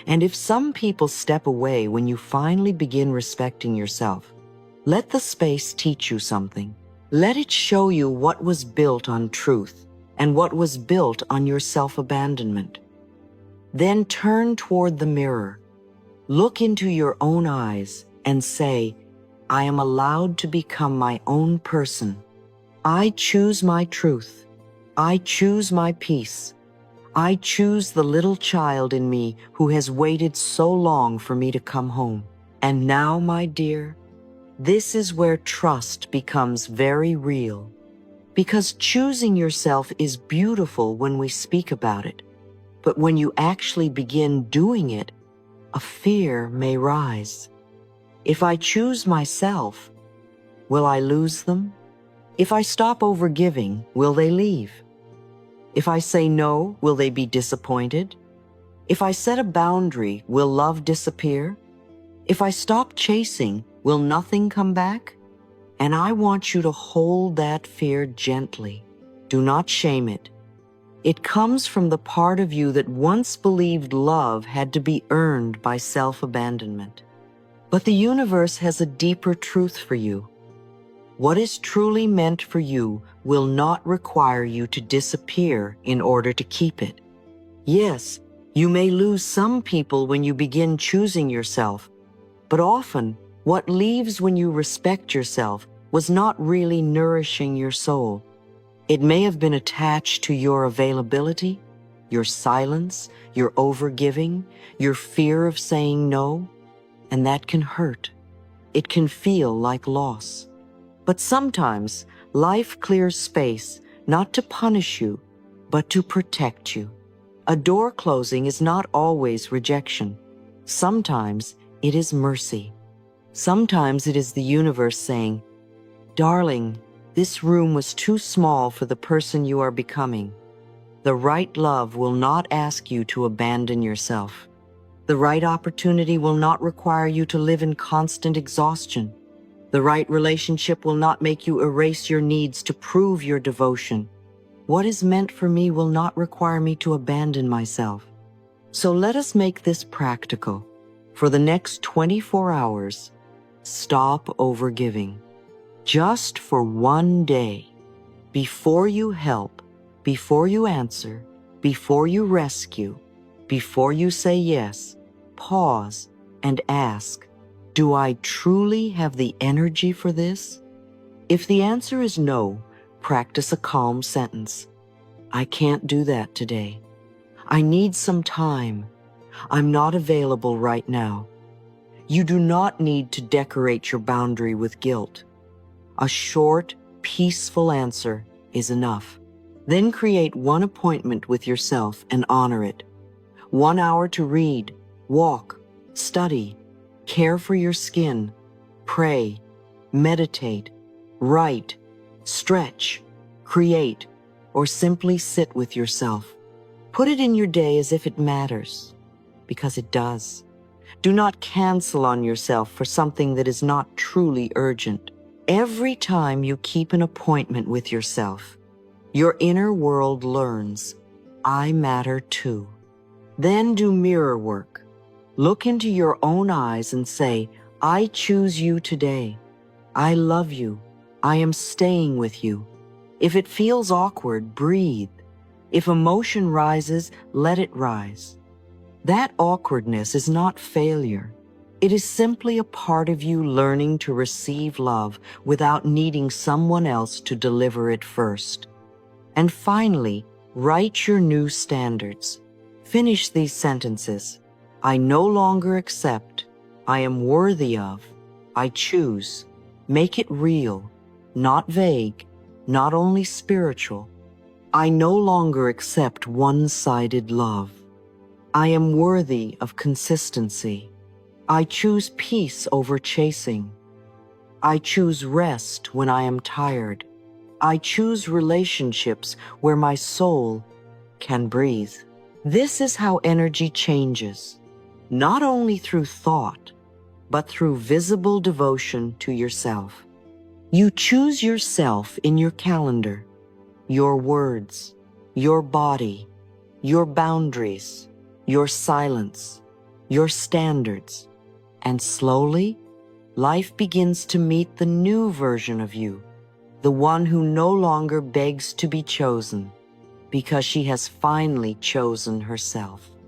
And if some people step away when you finally begin respecting yourself, let the space teach you something. Let it show you what was built on truth and what was built on your self-abandonment. Then turn toward the mirror. Look into your own eyes and say, I am allowed to become my own person. I choose my truth. I choose my peace. I choose the little child in me who has waited so long for me to come home. And now, my dear, this is where trust becomes very real. Because choosing yourself is beautiful when we speak about it. But when you actually begin doing it, a fear may rise. If I choose myself, will I lose them? If I stop overgiving, will they leave? If I say no, will they be disappointed? If I set a boundary, will love disappear? If I stop chasing, will nothing come back? And I want you to hold that fear gently. Do not shame it. It comes from the part of you that once believed love had to be earned by self-abandonment. But the universe has a deeper truth for you. What is truly meant for you will not require you to disappear in order to keep it. Yes, you may lose some people when you begin choosing yourself, but often what leaves when you respect yourself was not really nourishing your soul. It may have been attached to your availability, your silence, your overgiving, your fear of saying no, and that can hurt. It can feel like loss. But sometimes life clears space not to punish you, but to protect you. A door closing is not always rejection. Sometimes it is mercy. Sometimes it is the universe saying, darling, This room was too small for the person you are becoming. The right love will not ask you to abandon yourself. The right opportunity will not require you to live in constant exhaustion. The right relationship will not make you erase your needs to prove your devotion. What is meant for me will not require me to abandon myself. So let us make this practical. For the next 24 hours, stop overgiving. Just for one day, before you help, before you answer, before you rescue, before you say yes, pause and ask, do I truly have the energy for this? If the answer is no, practice a calm sentence. I can't do that today. I need some time. I'm not available right now. You do not need to decorate your boundary with guilt. A short, peaceful answer is enough. Then create one appointment with yourself and honor it. 1 hour to read, walk, study, care for your skin, pray, meditate, write, stretch, create, or simply sit with yourself. Put it in your day as if it matters, because it does. Do not cancel on yourself for something that is not truly urgent. Every time you keep an appointment with yourself, your inner world learns, I matter too. Then do mirror work. Look into your own eyes and say, I choose you today. I love you. I am staying with you. If it feels awkward, breathe. If emotion rises, let it rise. That awkwardness is not failure. It is simply a part of you learning to receive love without needing someone else to deliver it first. And finally, write your new standards. Finish these sentences. I no longer accept. I am worthy of. I choose. Make it real, not vague, not only spiritual. I no longer accept one-sided love. I am worthy of consistency. I choose peace over chasing. I choose rest when I am tired. I choose relationships where my soul can breathe. This is how energy changes, not only through thought, but through visible devotion to yourself. You choose yourself in your calendar, your words, your body, your boundaries, your silence, your standards, and slowly, life begins to meet the new version of you, the one who no longer begs to be chosen, because she has finally chosen herself.